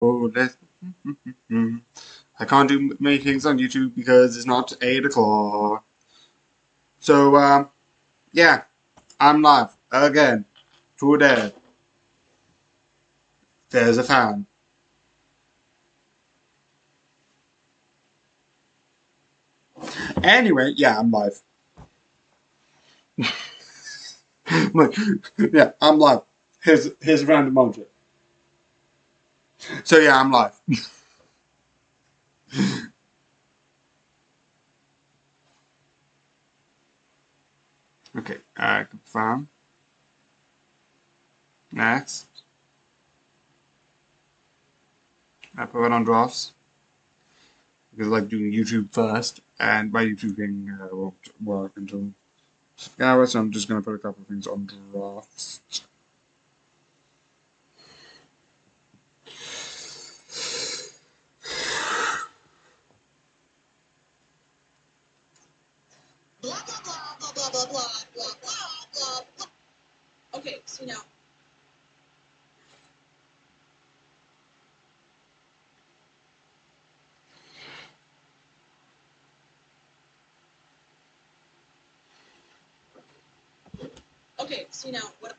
let's. I can't do many things on YouTube because it's not 8 o'clock. So, yeah, I'm live again. Today, there's a fan. Anyway, yeah, I'm live. Yeah, I'm live. Here's a random object. So yeah, I'm live. Okay, confirm. Next. I put it on drafts because I like doing YouTube first, and my YouTube thing won't work until hours, so I'm just gonna put a couple of things on drafts. Blah blah blah blah blah blah blah blah blah blah. Okay, so now. Okay, so now what?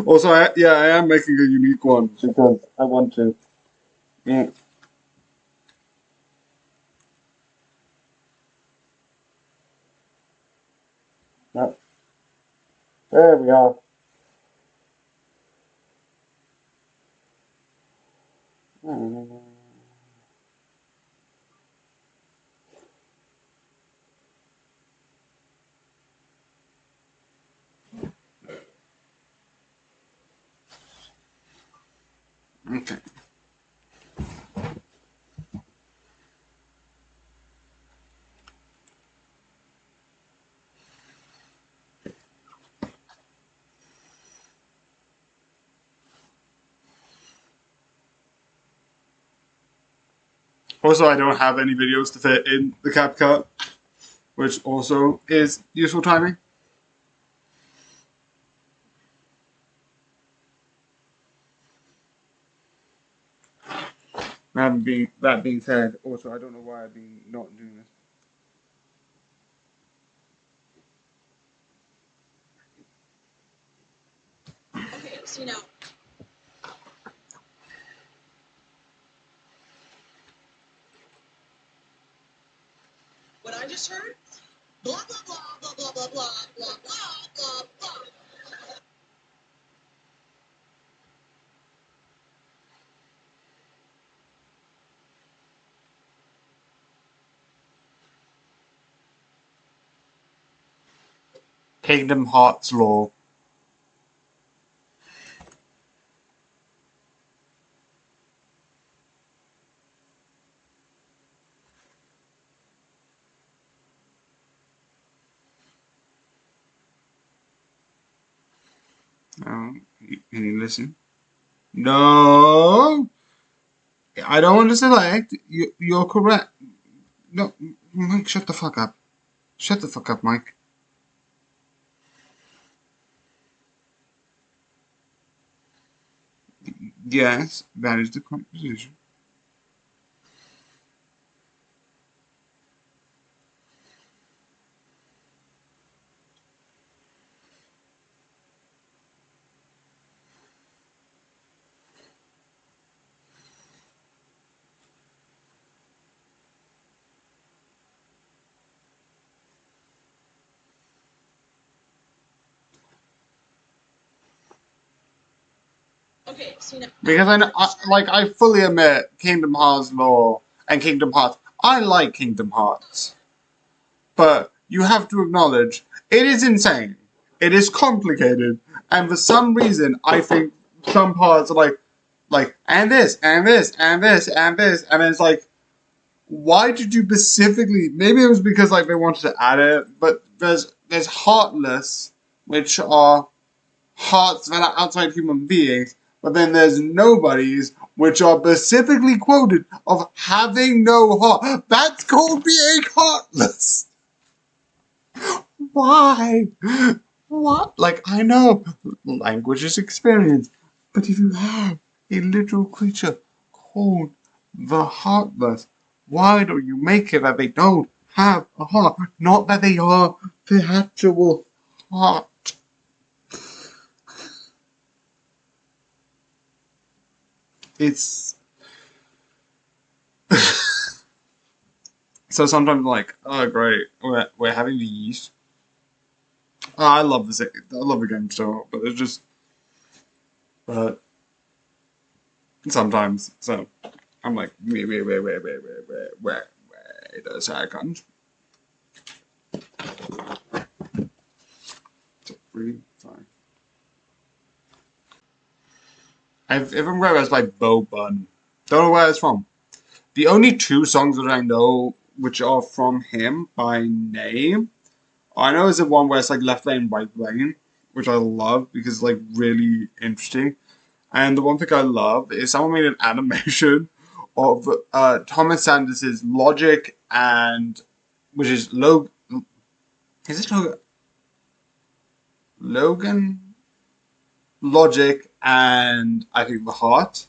Also, I am making a unique one because I want to. Yeah. No. There we are. Okay. Also, I don't have any videos to fit in the CapCut, which also is useful timing. That being said, also I don't know why I've been not doing this. Okay, so now. What I just heard? Blah blah blah blah blah blah blah blah blah blah blah. Kingdom Hearts lore. Can you listen? No, I don't want to select. You're correct. No, Mike, shut the fuck up. Shut the fuck up, Mike. Yes, that is the composition. Okay, so now. Because I fully admit Kingdom Hearts lore and Kingdom Hearts. I like Kingdom Hearts, but you have to acknowledge it is insane. It is complicated, and for some reason, I think some parts are like, and this, and this, and this, and this, and it's like, why did you specifically? Maybe it was because like they wanted to add it, but there's Heartless, which are hearts that are outside human beings, but then there's Nobodies, which are specifically quoted of having no heart. That's called being heartless. Why? What? Like, I know language is experience, but if you have a literal creature called the Heartless, why don't you make it that they don't have a heart? Not that they are the actual heart. It's so sometimes like, oh great, we're having these. Oh, I love this. I love the game so, but it's just, but sometimes. So I'm like, wait a second. Really? Sorry. I've even read it's by Bo Bun. Don't know where it's from. The only two songs that I know which are from him by name, I know is the one where it's like Left Lane, Right Lane, which I love because it's like really interesting. And the one thing I love is someone made an animation of Thomas Sanders' Logic and which is Logan. Is it Logan? Logan, Logic, and I think The Heart.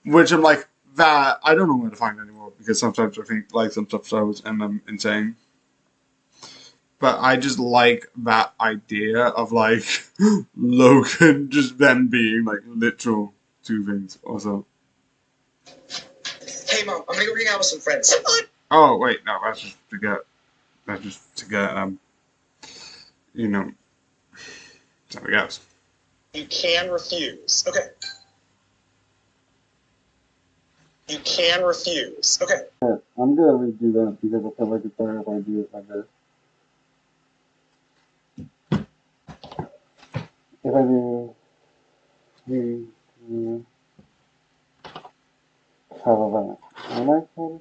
Which I'm like, that I don't know where to find anymore because sometimes I think like some stuff shows and I'm insane. But I just like that idea of like Logan just them being like literal two things also. Hey, Mom, I'm gonna go hang out with some friends. Oh wait, no, that's just to get you know, something else. You can refuse. Okay. You can refuse. Okay. I'm gonna redo that because I feel like it's better if I do it like this. If I do, how about that? I like how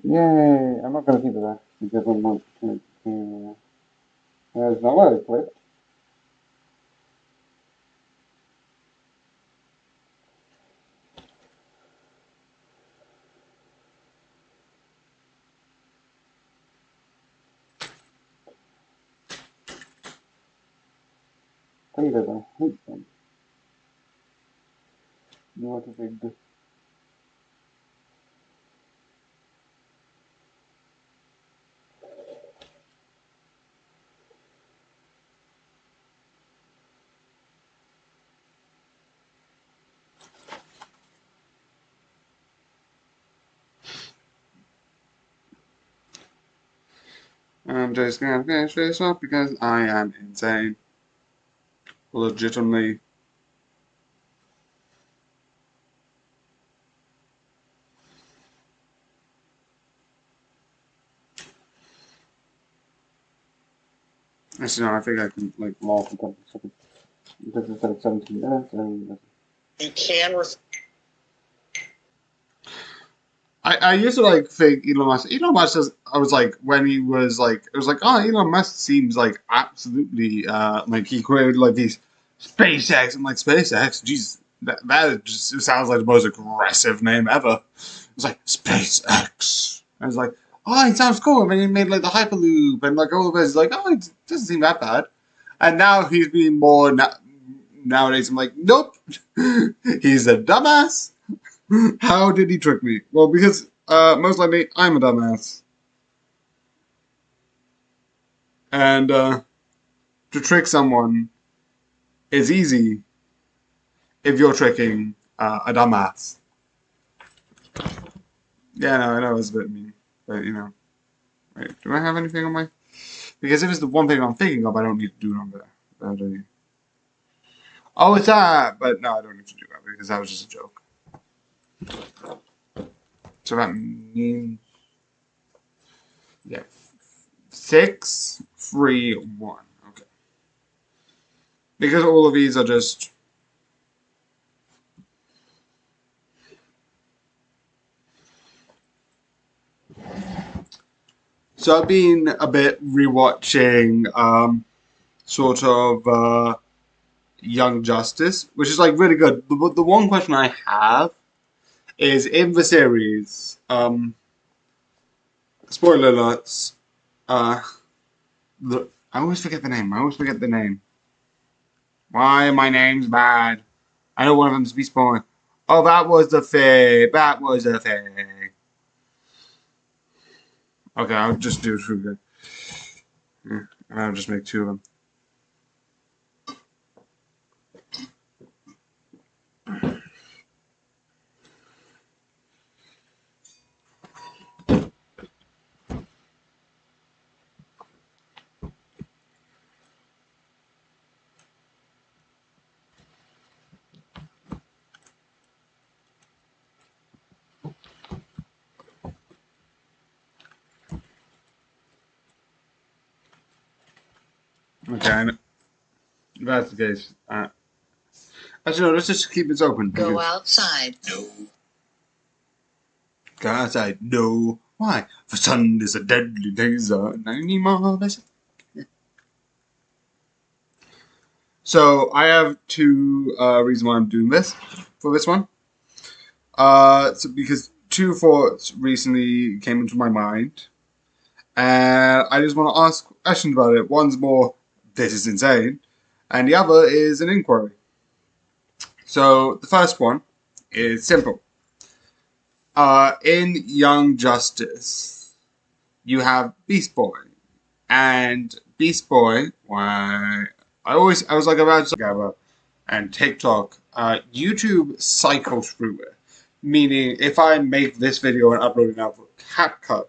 Yay! I'm not gonna keep it that because I'm not going to. There's no way to quit. Haters, I hate them. You want to big. I'm just gonna finish this up because I am insane. Legitimately. Actually, no, I think I can like laugh a couple seconds. Because it's like 17 minutes and. You can refuse. I used to like think Elon Musk. Elon Musk just, I was like, when he was like, it was like, oh, Elon Musk seems like absolutely like he created like these SpaceX. I'm like, SpaceX? Jesus, that just sounds like the most aggressive name ever. It's like SpaceX. I was like, oh, it sounds cool. And then he made like the Hyperloop and like all of this. Like, oh, it doesn't seem that bad. And now he's being more nowadays. I'm like, nope, he's a dumbass. How did he trick me? Well, because most likely I'm a dumbass. And to trick someone is easy if you're tricking a dumbass. Yeah, no, I know it's a bit mean. But, you know. Wait, do I have anything on my... Because if it's the one thing I'm thinking of, I don't need to do it on there. Do you? Oh, it's that! But no, I don't need to do that because that was just a joke. So that means, yeah, 6, 3, 1. Okay. Because all of these are just. So I've been a bit rewatching, sort of Young Justice, which is like really good. The one question I have is in the series, spoiler alerts. I always forget the name. Why my name's bad? I know one of them's Respawn. Oh, that was the fake. Okay, I'll just do two good. Yeah, I'll just make two of them. Okay, if that's the case. Actually, no, let's just keep this open. Go outside. No. Go outside. No. Why? For sun is a deadly laser. So I have two reasons why I'm doing this for this one. So because two thoughts recently came into my mind, and I just want to ask questions about it. One's more, this is insane, and the other is an inquiry. So the first one is simple. In Young Justice, you have Beast Boy, and Beast Boy. Why? I was like about to and TikTok. YouTube cycles through it, meaning if I make this video and upload it now for CapCut,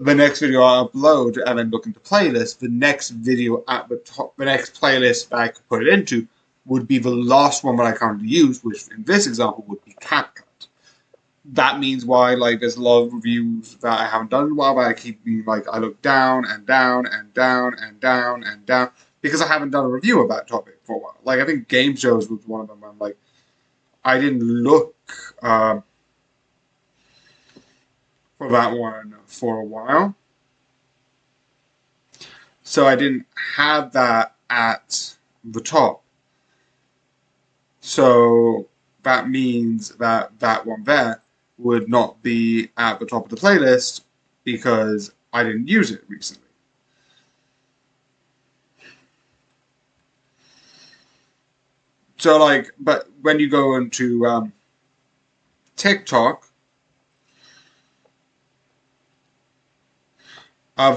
the next video I upload and then look into playlist, the next video at the top, the next playlist that I could put it into would be the last one that I currently use, which in this example would be CapCut. That means why, like, there's a lot of reviews that I haven't done in a while, but I keep being like, I look down and down and down and down and down because I haven't done a review of that topic for a while. Like, I think Game Shows was one of them. I'm like, I didn't look for that one for a while, so I didn't have that at the top. So that means that that one there would not be at the top of the playlist because I didn't use it recently. So, like, but when you go into TikTok,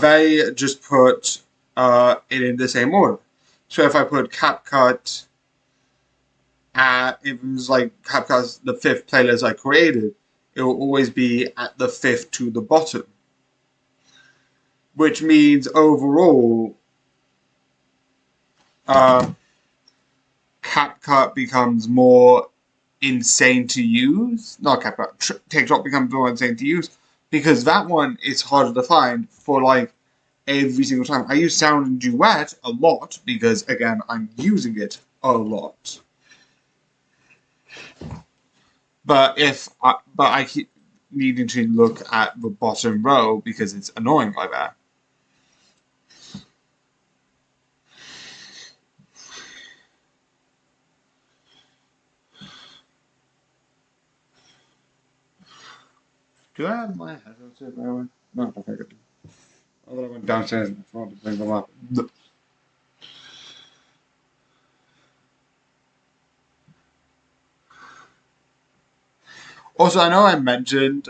they just put it in the same order. So if I put CapCut it was like CapCut's the 5th playlist I created, it will always be at the 5th to the bottom. Which means overall, CapCut becomes more insane to use. Not CapCut, TikTok becomes more insane to use because that one is harder to find for like every single time. I use Sound and Duet a lot because, again, I'm using it a lot. But I keep needing to look at the bottom row because it's annoying like that. Do I have my headphones in that way? No, I think I do. Although I went downstairs and forgot to bring them up. Also, I know I mentioned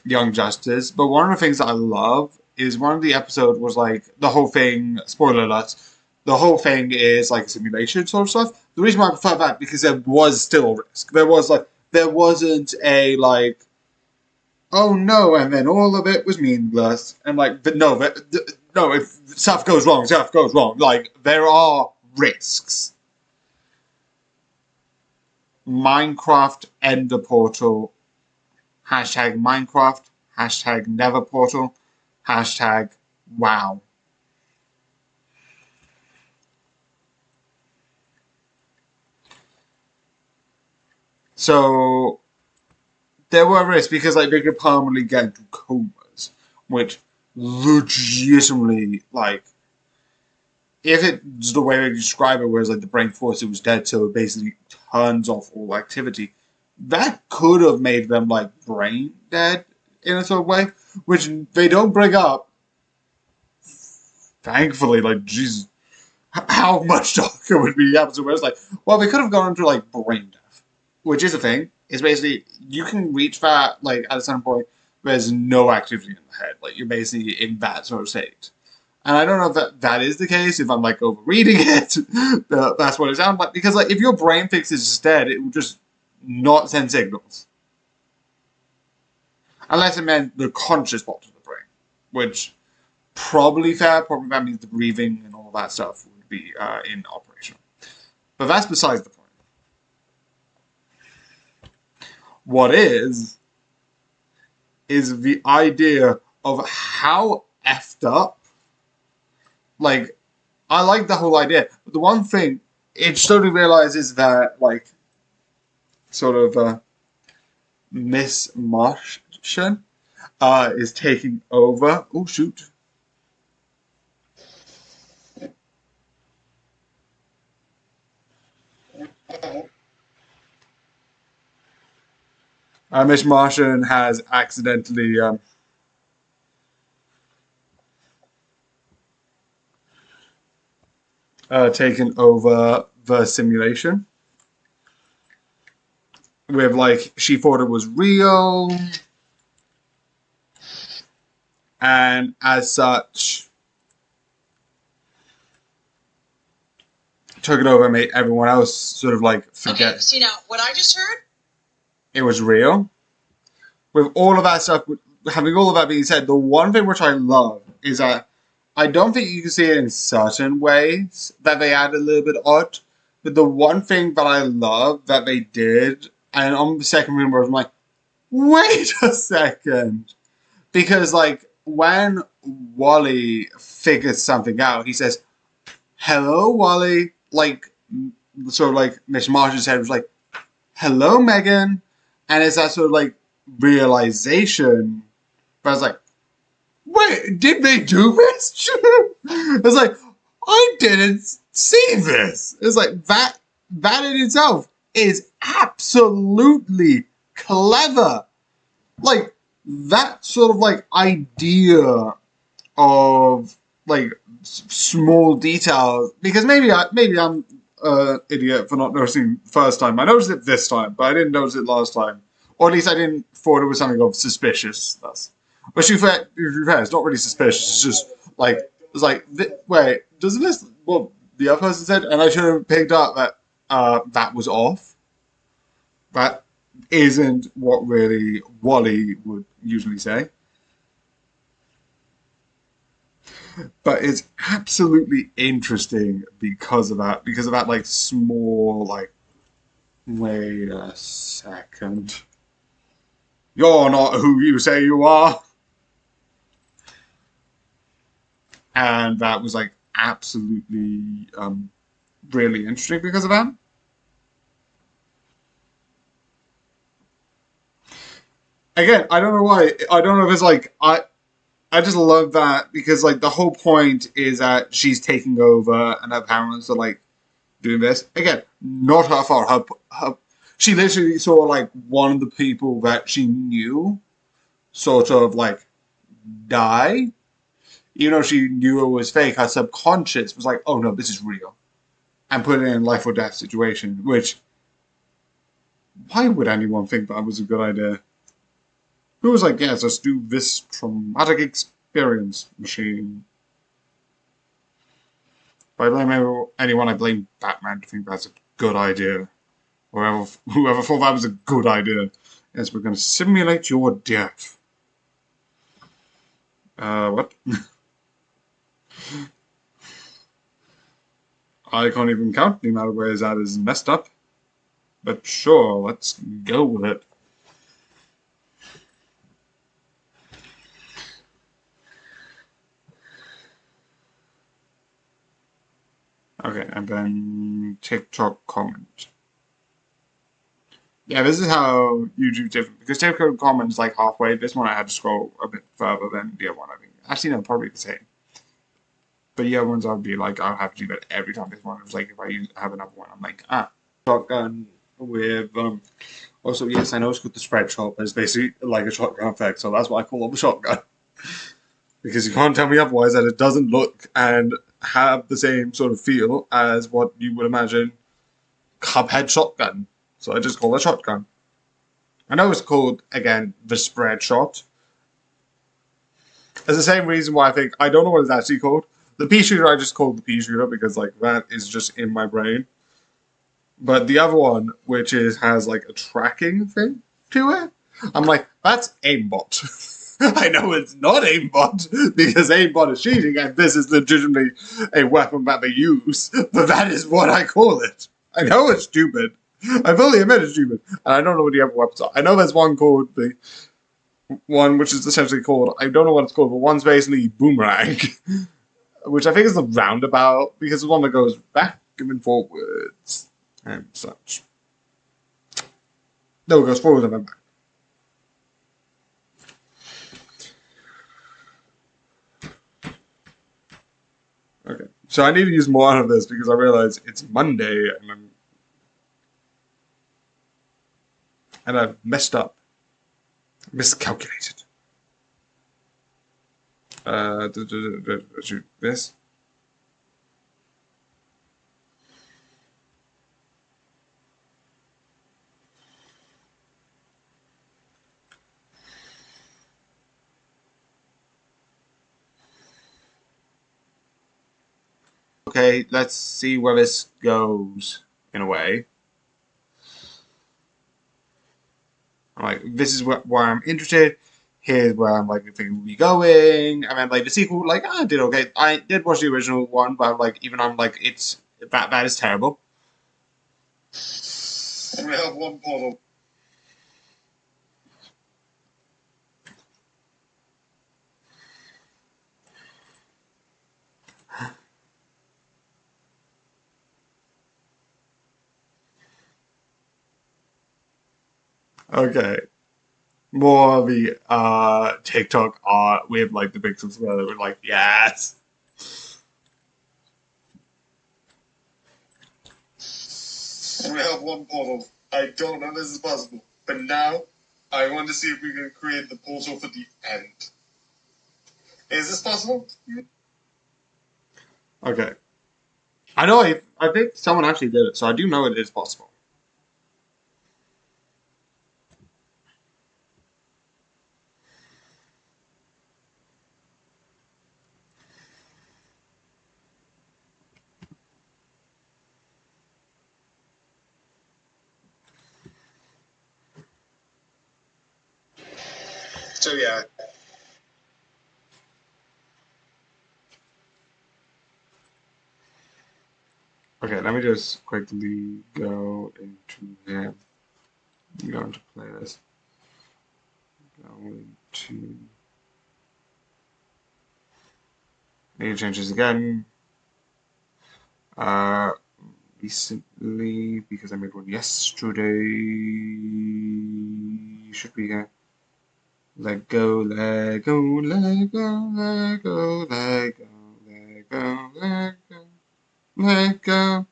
Young Justice, but one of the things that I love is one of the episodes was like the whole thing, spoiler alert, the whole thing is like a simulation sort of stuff. The reason why I prefer that because there was still a risk. There wasn't a like, oh no, and then all of it was meaningless. And like, but no, if stuff goes wrong, stuff goes wrong. Like, there are risks. Minecraft Ender Portal, hashtag Minecraft, hashtag Nether Portal, hashtag WoW. So there were risks because like they could permanently get into comas, which legitimately like if it's the way they describe it, whereas like the brain force it was dead, so it basically turns off all activity. That could have made them like brain dead in a sort of way, which they don't bring up. Thankfully, like, Jesus, how much darker would be the episode where it's like, well, they could have gone into, like, brain death, which is a thing. It's basically, you can reach that, like, at a certain point, there's no activity in the head. Like, you're basically in that sort of state. And I don't know if that is the case, if I'm, like, overreading it. That's what it sounds like. Because, like, if your brain fixes is dead, it will just not send signals. Unless it meant the conscious part of the brain. Which, probably fair. Probably that means the breathing and all that stuff would be in operation. But that's besides the point. What is the idea of how effed up. Like, I like the whole idea, but the one thing it slowly realizes that, like, sort of Miss Martian is taking over. Oh shoot! Miss Martian has accidentally taken over the simulation. With, like, she thought it was real, and as such, took it over and made everyone else sort of, like, forget. Okay, see now, what I just heard? It was real. With all of that stuff, having all of that being said, the one thing which I love is that I don't think you can see it in certain ways that they add a little bit odd, but the one thing that I love that they did, and on the second room where I'm like, wait a second. Because, like, when Wally figures something out, he says, hello, Wally. Like, sort of like Miss Martian's head was like, hello, Megan. And it's that sort of, like, realization. But I was like, wait, did they do this? It's like, I didn't see this. It's like, that in itself is absolutely clever. Like, that sort of, like, idea of, like, small details. Because maybe I'm an idiot for not noticing the first time. I noticed it this time, but I didn't notice it last time. Or at least I didn't thought it was something of suspicious. But to be fair, it's not really suspicious. It's just, like, it's like, wait, doesn't this, well, the other person said, and I should have picked up that that was off. That isn't what really Wally would usually say. But it's absolutely interesting because of that, like, small, like, wait a second. You're not who you say you are. And that was, like, absolutely really interesting because of that. Again, I don't know why. I don't know if it's like I just love that because, like, the whole point is that she's taking over and her parents are, like, doing this. Again, not her fault. She literally saw, like, one of the people that she knew sort of, like, die. Even though she knew it was fake, her subconscious was like, oh no, this is real. And put it in a life or death situation, which, why would anyone think that was a good idea? Who was like, yes, let's do this traumatic experience machine. If I blame anyone, I blame Batman to think that's a good idea. Or whoever thought that was a good idea. Yes, we're going to simulate your death. What? I can't even count the amount of ways that is messed up. But sure, let's go with it. Okay, and then TikTok comment. Yeah, this is how YouTube's different. Because TikTok comment is like halfway. This one I had to scroll a bit further than the other one, I think. Actually, no, probably the same. But the other ones I'll be like, I'll have to do that every time. This one was like, if I have another one, I'm like, shotgun with Also, yes, I know it's called the spread shot, but it's basically like a shotgun effect, so that's why I call it a shotgun. Because you can't tell me otherwise that it doesn't look and have the same sort of feel as what you would imagine Cuphead shotgun. So I just call it shotgun. I know it's called, again, the spread shot. It's the same reason why I don't know what it's actually called. The pea shooter I just called the pea shooter because like that is just in my brain. But the other one, which has like a tracking thing to it, I'm like, that's aimbot. I know it's not aimbot because aimbot is cheating and this is legitimately a weapon that they use, but that is what I call it. I know it's stupid. I fully admit it's stupid. And I don't know what the other weapons are. I know there's one called the one which is essentially called, I don't know what it's called, but one's basically boomerang, which I think is the roundabout because it's one that goes back and forwards and such. No, it goes forward and then back. Okay, so I need to use more of this because I realize it's Monday and I've messed up, miscalculated. Shoot this. Okay, let's see where this goes in a way. I'm like, this is where I'm interested. Here's where I'm like thinking we'll be going. And then like the sequel, like I did okay. I did watch the original one, but I'm like it's that is terrible. We have one portal. Okay. More of the TikTok art with like the pixels together. We're like, yes. We have one portal. I don't know if this is possible, but now I want to see if we can create the portal for the end. Is this possible? Okay. I know. I think someone actually did it, so I do know it is possible. So yeah. Okay, let me just quickly go into here. Go into playlist. Go into. Need to change this again. Uh, recently because I made one yesterday. Should be here. Let go, let go, let go, let go, let go, let go, let go, let go.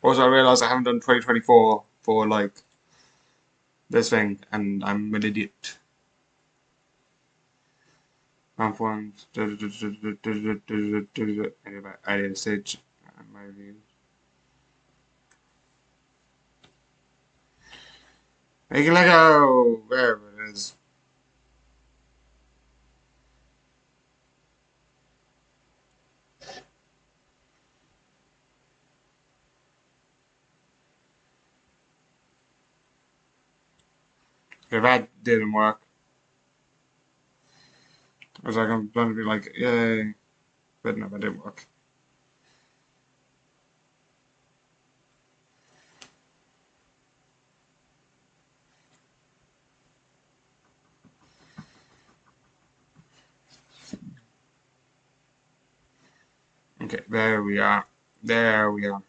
Also, I realized I haven't done 2024 for like this thing, and I'm an idiot. Round one. Anyway, I did stage and my views. Make it Lego! Wherever it is. If that didn't work, I was like, I'm going to be like, yay. But no, that didn't work. Okay, there we are. There we are.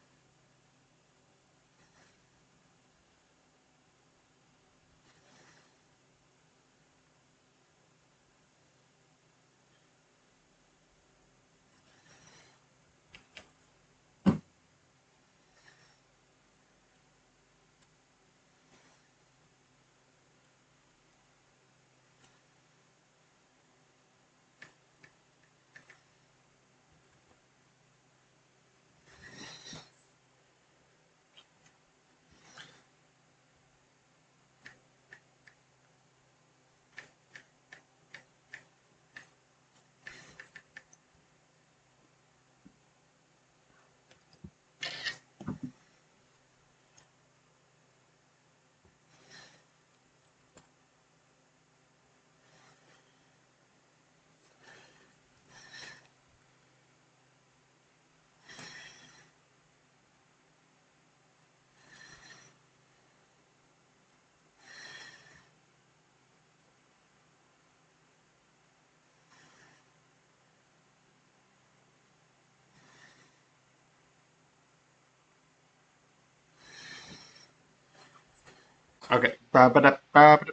Okay. Ba-ba-da-ba-ba-da.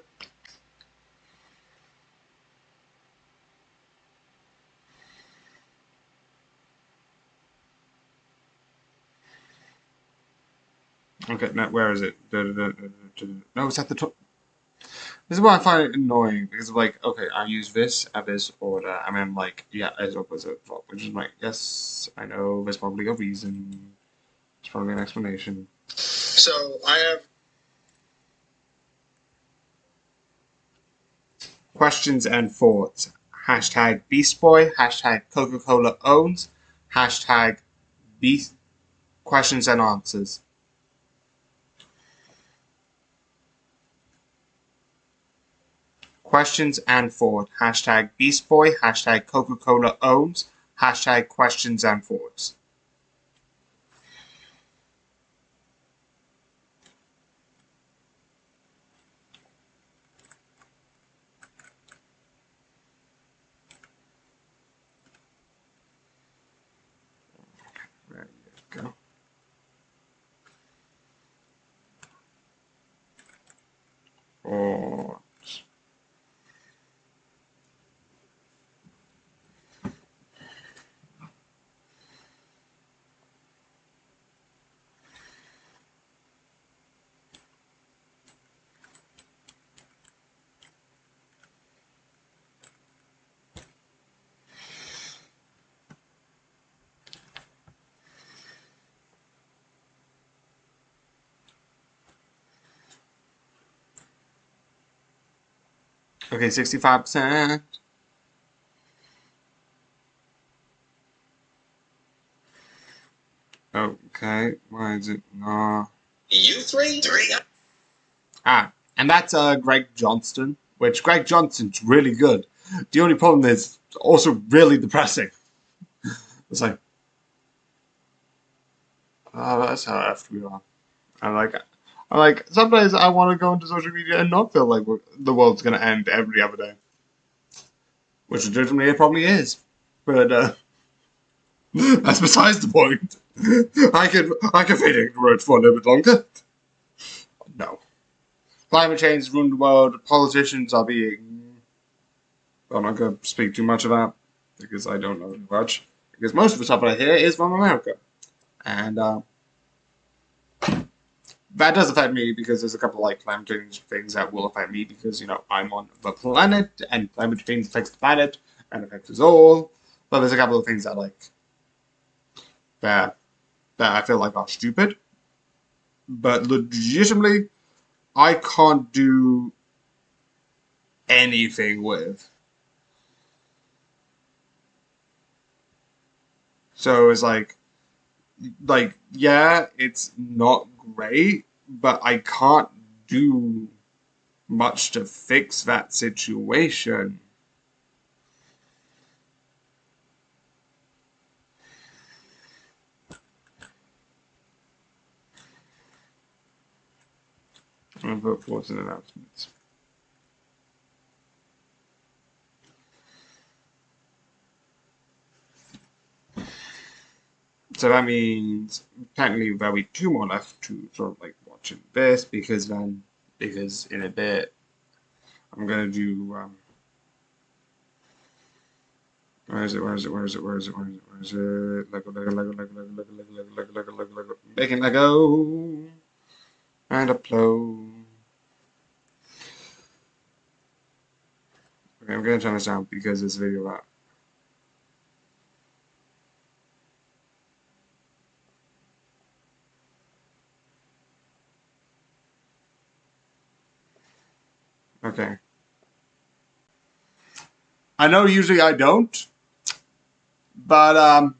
Okay, now where is it? No, it's at the top. This is why I find it annoying because like, okay, I use this at this order, and then like, yeah, as opposite, which is like, yes, I know there's probably a reason. There's probably an explanation. So I have questions and thoughts. Hashtag Beast Boy. Hashtag Coca-Cola owns. Hashtag Beast questions and answers. Questions and thought. Hashtag Beast Boy. Hashtag Coca-Cola owns. Hashtag questions and thoughts. There you go. Or okay, 65%. Okay, why is it not? You three? And that's Greg Johnston, which Greg Johnston's really good. The only problem is also really depressing. It's like, oh, that's how effed we are. I like sometimes I want to go into social media and not feel like the world's gonna end every other day, which legitimately it probably is. But that's besides the point. I can fade ignorant for a little bit longer. No. Climate change has ruined the world. Politicians are being. I'm not going to speak too much of that because I don't know too much. Because most of the stuff I hear is from America. And that does affect me because there's a couple like climate change things that will affect me because, I'm on the planet and climate change affects the planet and affects us all. But there's a couple of things that that I feel like are stupid. But legitimately, I can't do anything with. So it's like yeah, it's not great, but I can't do much to fix that situation. I'm gonna vote for an announcements. So that means technically there'll be two more left to sort of like watching this because in a bit I'm gonna do where is it? Where is it? Where is it? Where is it? Where is it? Where is it? Lego, Lego, Lego, Lego, Lego, Lego, Lego, Lego, Lego, Lego, Lego, Lego. Making Lego and upload. Okay, I'm gonna turn this down because this video about. Okay. I know usually I don't, but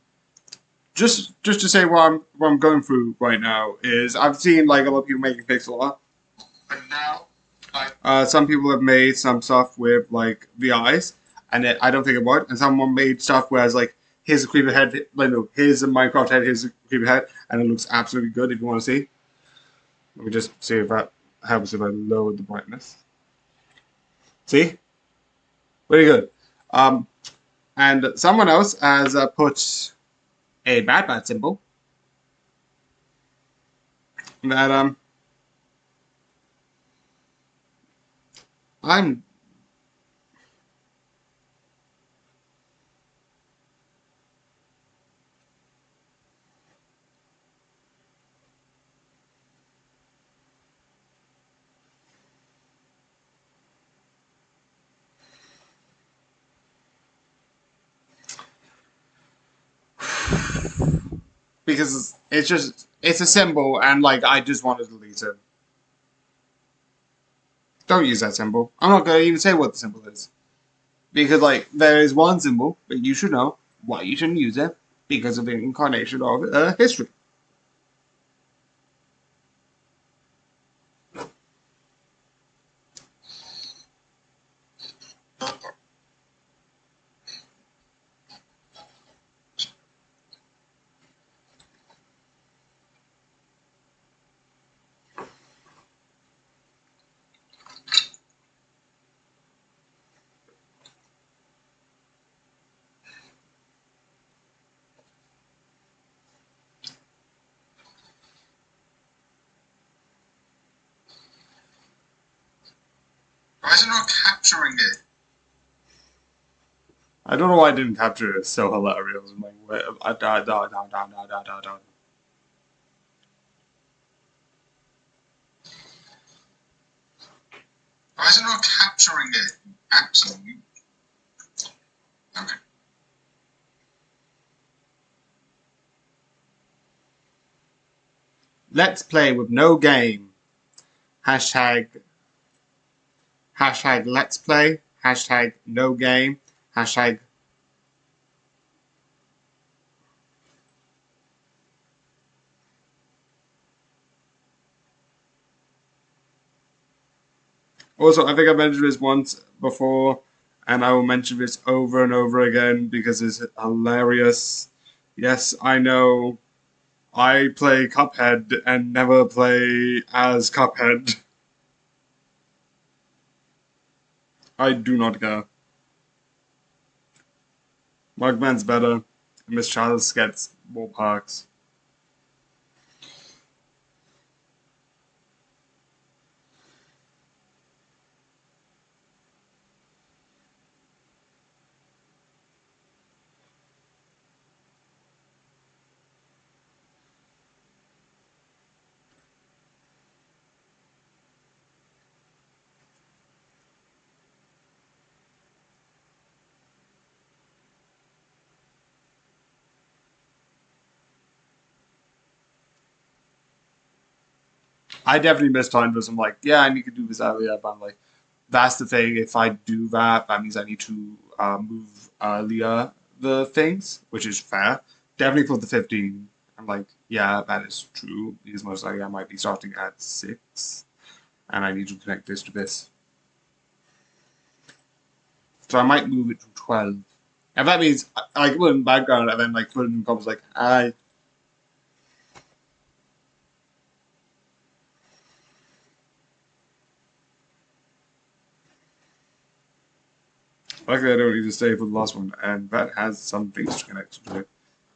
just to say what I'm going through right now is I've seen like a lot of people making pixel art, but now some people have made some stuff with like the eyes, and I don't think it worked. And someone made stuff where it's like here's a creeper head, like no, here's a Minecraft head, here's a creeper head, and it looks absolutely good if you want to see. Let me just see if that helps if I lower the brightness. See, very good. And someone else has put a bad symbol that I'm because it's a symbol and like I just want to delete it. Don't use that symbol. I'm not gonna even say what the symbol is. Because like there is one symbol, but you should know why you shouldn't use it because of the incarnation of history. Why is it not capturing it? I don't know why I didn't capture it. It's so hilarious. I'm like, why is it not capturing it? Absolutely. Okay. Let's play with no game. Hashtag let's play. Hashtag no game. Hashtag. Also, I think I mentioned this once before, and I will mention this over and over again because it's hilarious. Yes, I know. I play Cuphead and never play as Cuphead. I do not care. Mugman's better, and Miss Chalice gets more perks. I definitely mistimed this. I'm like, yeah, I need to do this earlier, but I'm like, that's the thing. If I do that, that means I need to move earlier the things, which is fair. Definitely for the 15. I'm like, yeah, that is true because most likely I might be starting at 6, and I need to connect this to this. So I might move it to 12. And that means I can put in background and then like put in comments like, hi. Luckily, I don't need to stay for the last one, and that has some things to connect to it.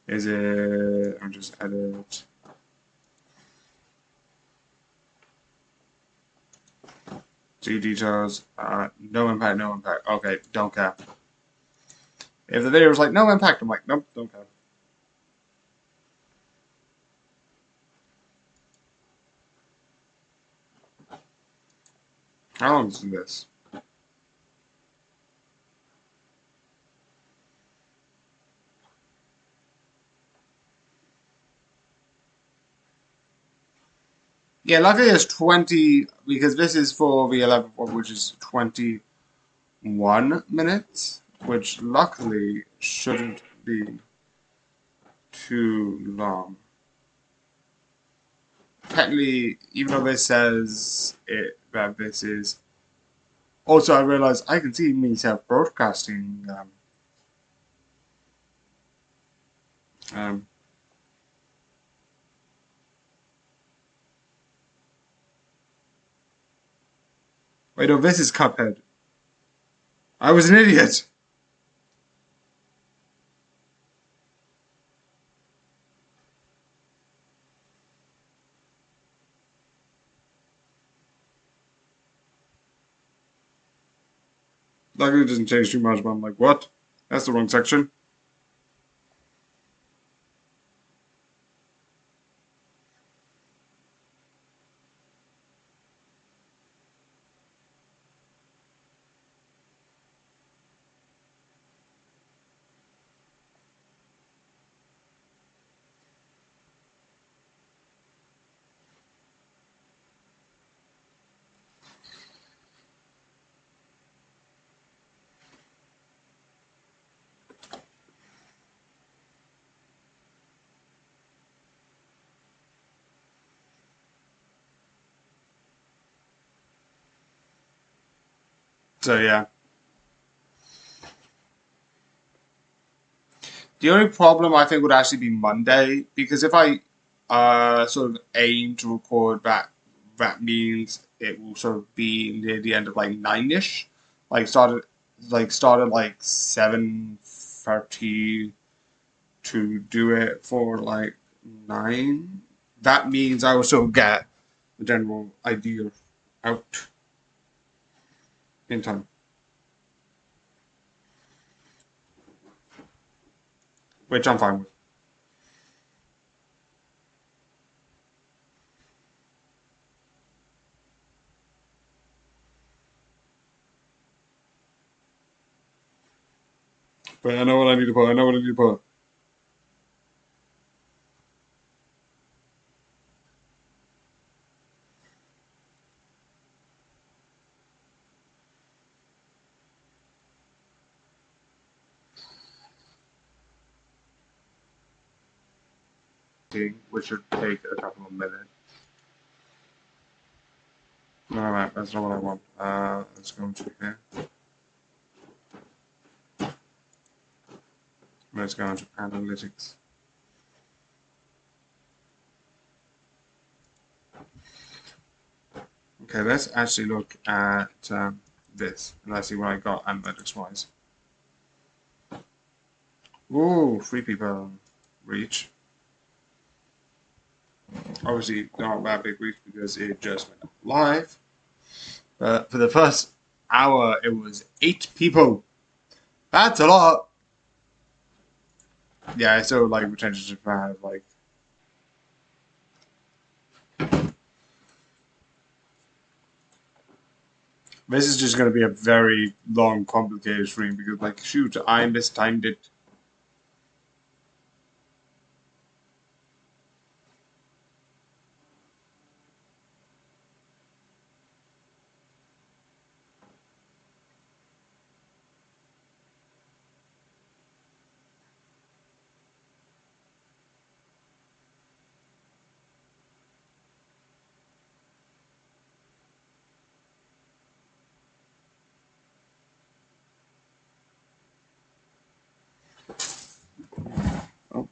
Is it? I'm just edit. See details. No impact. No impact. Okay, don't care. If the video was like no impact, I'm like nope, don't care. How long is this? Yeah, luckily it's 20 because this is for the 11th one, which is 21 minutes, which luckily shouldn't be too long. Technically, even though this says it that this is. Also, I realized I can see myself broadcasting. Um, Wait, no, this is Cuphead. I was an idiot. Luckily, it doesn't change too much, but I'm like, what? That's the wrong section. So yeah. The only problem I think would actually be Monday because if I sort of aim to record that means it will sort of be near the end of like 9ish, started like 7:30 to do it for like 9. That means I will still get the general idea out in time, which I'm fine with. But I know what I need to put. I know what I need to put. Which should take a couple of minutes. No, that's not what I want. Let's go to here. Let's go into analytics. Okay, let's actually look at this and let's see what I got analytics wise. Ooh, 3 people reach. Obviously, not that big reach because it just went live. But for the first hour, it was 8 people. That's a lot. Yeah, I still like retention to have like. This is just going to be a very long, complicated stream because, like, shoot, I mistimed it. Oh.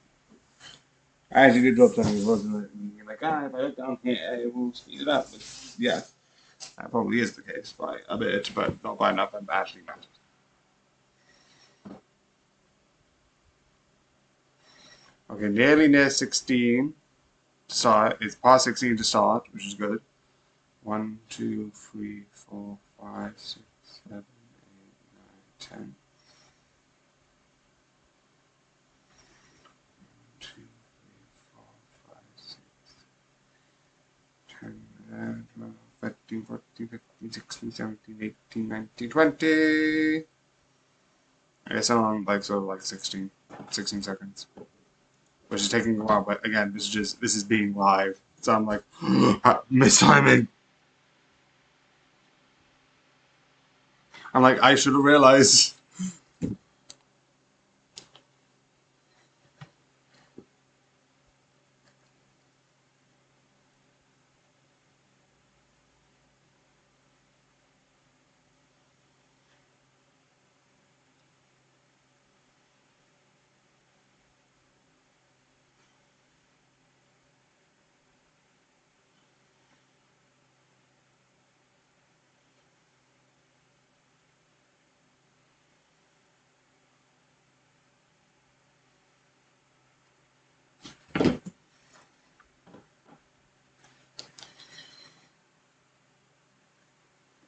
I actually did drop something. It wasn't like, if I look down here, it will speed it up. But yeah, that probably is the case by a bit, but not by enough that actually matters. Okay, nearly near 16 to start. It's past 16 to start, which is good. 1, 2, 3, 4, 5, 6, 7, 8, 9, 10. 2, 3, 4, 5, 6, 10, 11, 12, 13, 14, 15, 16, 17, 18, 19, 20. I guess I'm on like sort of like 16 seconds, which is taking a while. But again, this is being live, so I'm like mistiming. I'm like I should have realized.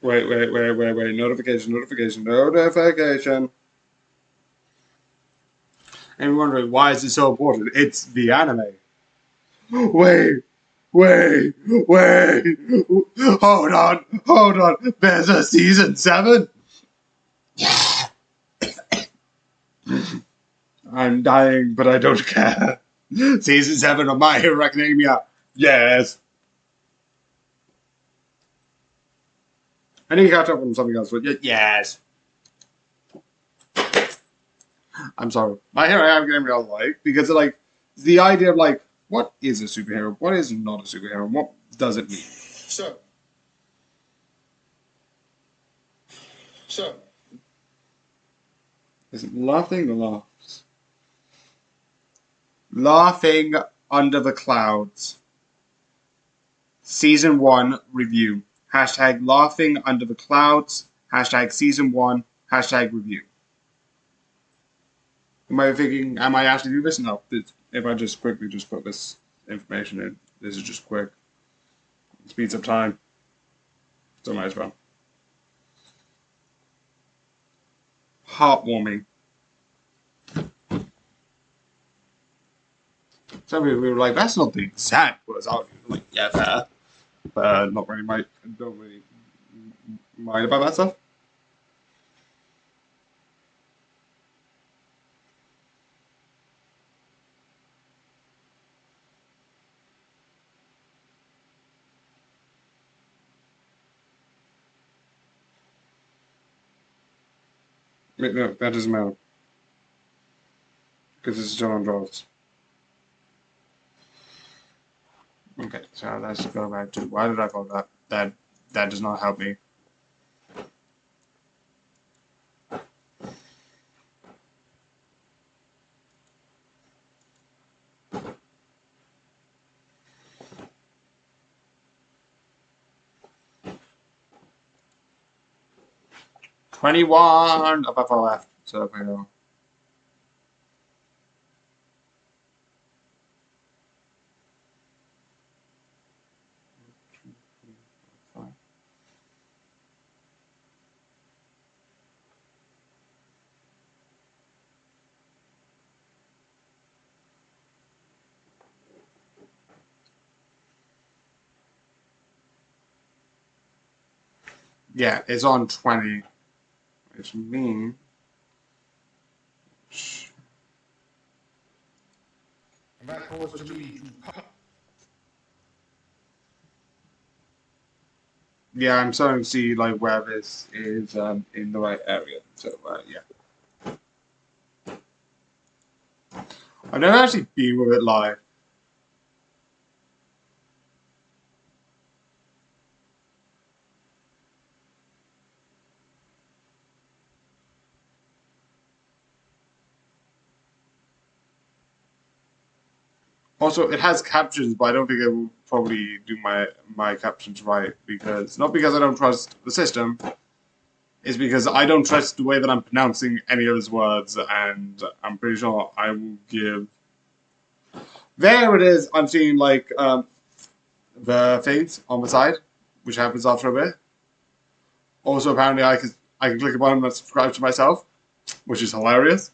Wait. Notification. And you're wondering why is it so important? It's the anime. Wait. Hold on. There's a season 7. I'm dying, but I don't care. Season 7 of My Hero Academia. Yes. I need to catch up on something else, but yes. I'm sorry. My Hero Academia I like because like the idea of like what is a superhero, what is not a superhero, what does it mean? So is it laughing or laughs? Laughing Under the Clouds. Season 1 review. Hashtag laughing under the clouds. Hashtag season 1. Hashtag review. Am I thinking, am I actually doing this? No. If I just quickly just put this information in, this is just quick. It speeds up time. So might as well. Heartwarming. Some people were like, that's not the exact words. I was like, yeah, fair. But not really, don't really mind about that stuff. No, that doesn't matter. Because it's still on draws. Okay, so let's go back to why did I call that? That does not help me. $21 of FL left. So if I go. Yeah, it's on 20. Which means. That caused me to. Yeah, I'm starting to see like where this is in the right area. So yeah. I've never actually been with it live. Also, it has captions, but I don't think it will probably do my captions right because not because I don't trust the system, it's because I don't trust the way that I'm pronouncing any of his words, and I'm pretty sure I will give There it is. I'm seeing like the things on the side, which happens after a bit. Also, apparently, I can click a button and subscribe to myself, which is hilarious.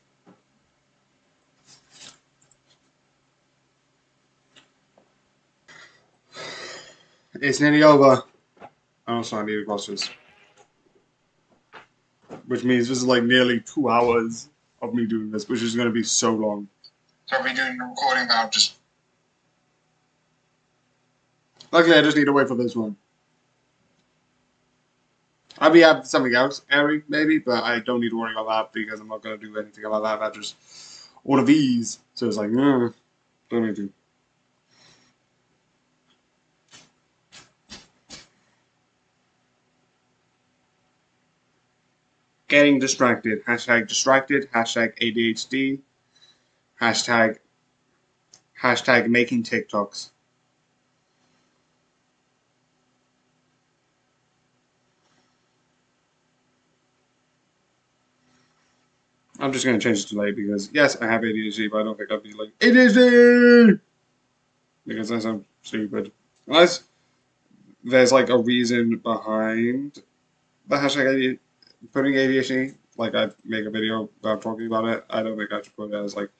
It's nearly over. I also I need to cross this, which means this is like nearly 2 hours of me doing this, which is going to be so long. So I'll be doing the recording now. Just luckily, I just need to wait for this one. I'll be having something else airing maybe, but I don't need to worry about that because I'm not going to do anything about that. I just order these, so it's like, don't need to. Getting distracted. Hashtag distracted. Hashtag ADHD. Hashtag making TikToks. I'm just going to change it to late because, yes, I have ADHD, but I don't think I'll be like, ADHD! Because I sound stupid. Unless there's like a reason behind the hashtag putting ADHD. Like, I make a video about talking about it. I don't think I should put it as like,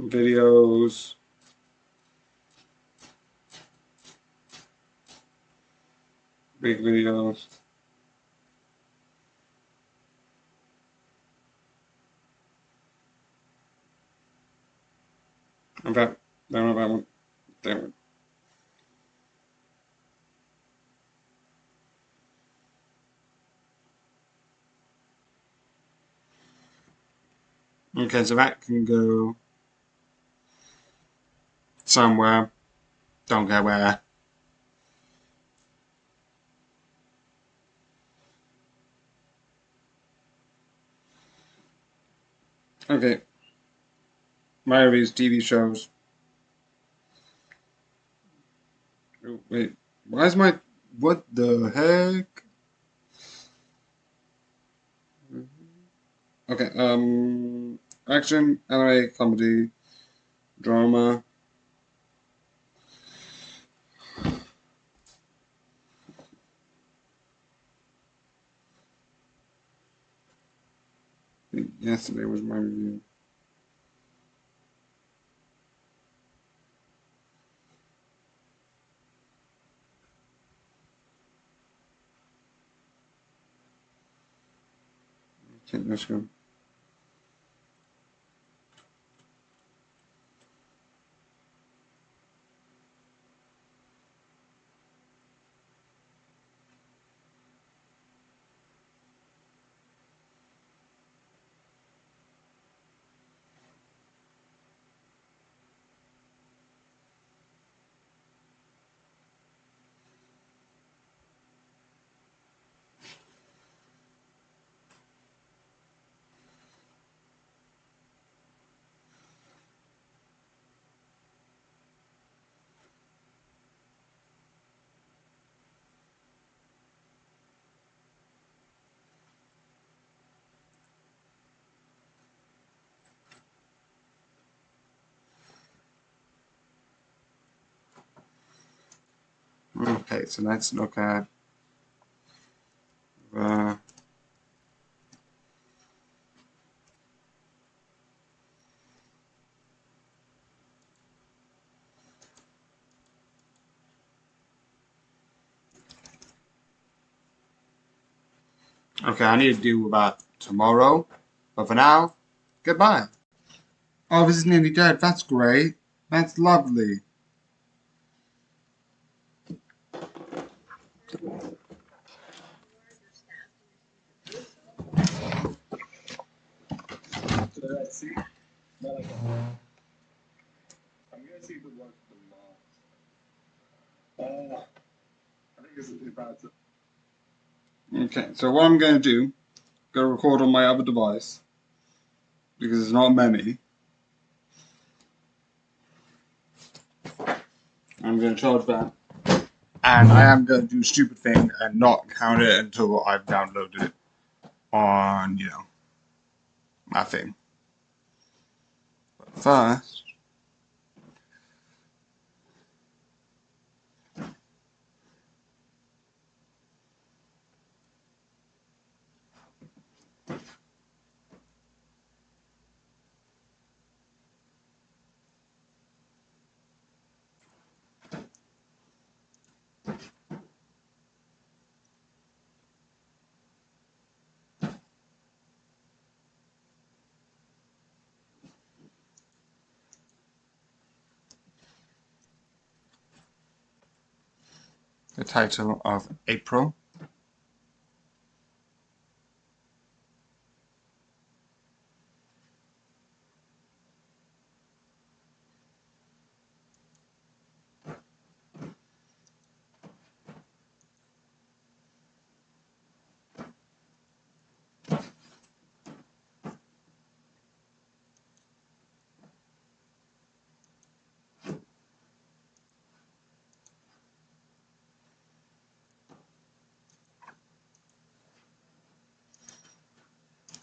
videos. Big videos. In fact, don't know that one. Damn it. Okay, so that can go somewhere. Don't care where. Okay. My of these TV shows. Oh, wait. Why is my... What the heck? Okay, action, anime, comedy, drama. Yesterday was my review. Okay, let's go. Okay, so let's look at the... Okay, I need to do about tomorrow, but for now, goodbye. Oh, this is nearly dead. That's great. That's lovely. let's see. But like, I'm gonna see the one for the Mars. I think it's too bad. Okay, so what I'm gonna do, gonna record on my other device because there's not many. I'm gonna charge that, and I am gonna do a stupid thing and not count it until I've downloaded it on, my thing. But first, the title of April.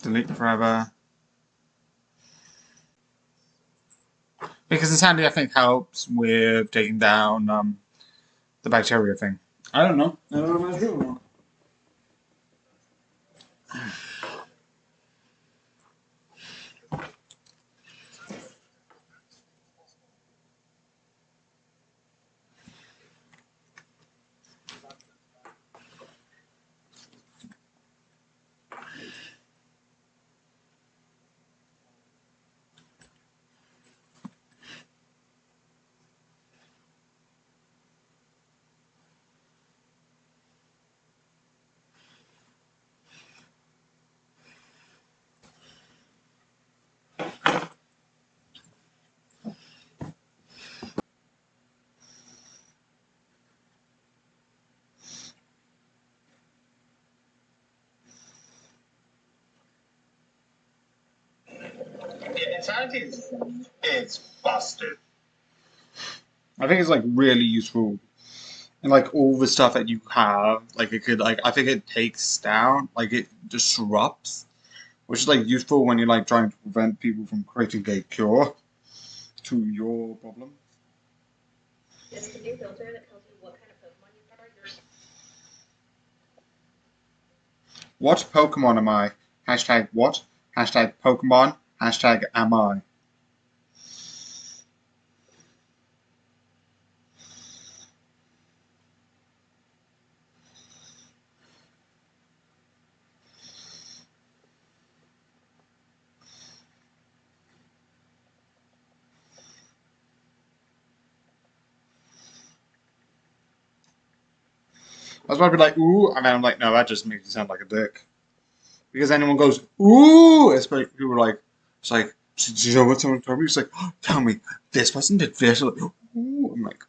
Delete forever. Because the sandy, I think, helps with taking down the bacteria thing. I don't know. I don't know if that's true or not. Insanity it's busted. I think it's like really useful. And like all the stuff that you have, like it could like I think it takes down, like it disrupts, which is like useful when you're like trying to prevent people from creating a cure to your problem. It's the new filter that tells you what kind of Pokemon you are. What Pokemon am I? Hashtag what? Hashtag Pokemon. Hashtag am I? I was about to be like, ooh, and then I'm like, no, that just makes you sound like a dick. Because anyone goes, ooh, especially people are like, it's like, do you know what someone told me? It's like, oh, tell me, this person did this. Like, ooh, I'm like,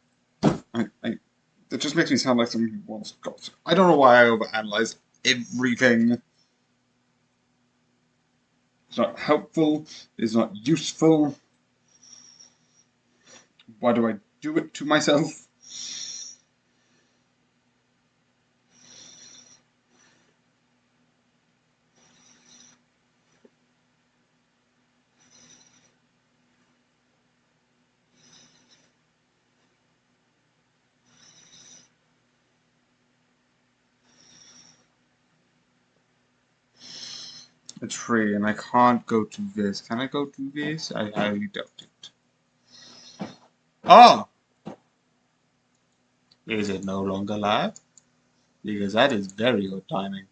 it just makes me sound like someone who wants gossip. I don't know why I overanalyze everything. It's not helpful. It's not useful. Why do I do it to myself? It's free, and I can't go to this. Can I go to this? I highly doubt it. Oh! Is it no longer live? Because that is very good timing.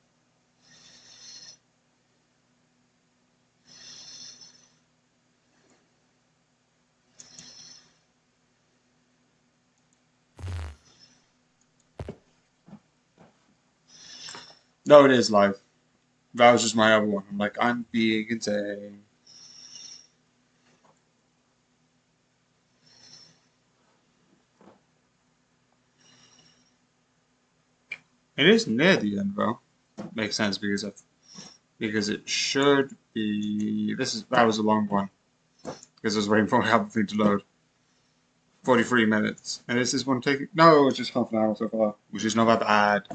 No, it is live. That was just my other one. I'm like, I'm being insane. It is near the end though. Makes sense because it should be. That was a long one because I was waiting for the thing to load. 43 minutes, and is this one taking? No, it's just half an hour so far, which is not that bad.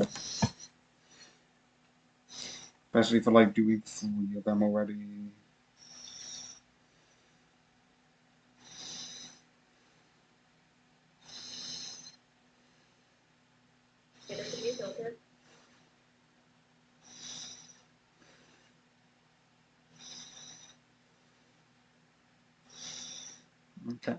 Especially for like doing 3 of them already. Okay.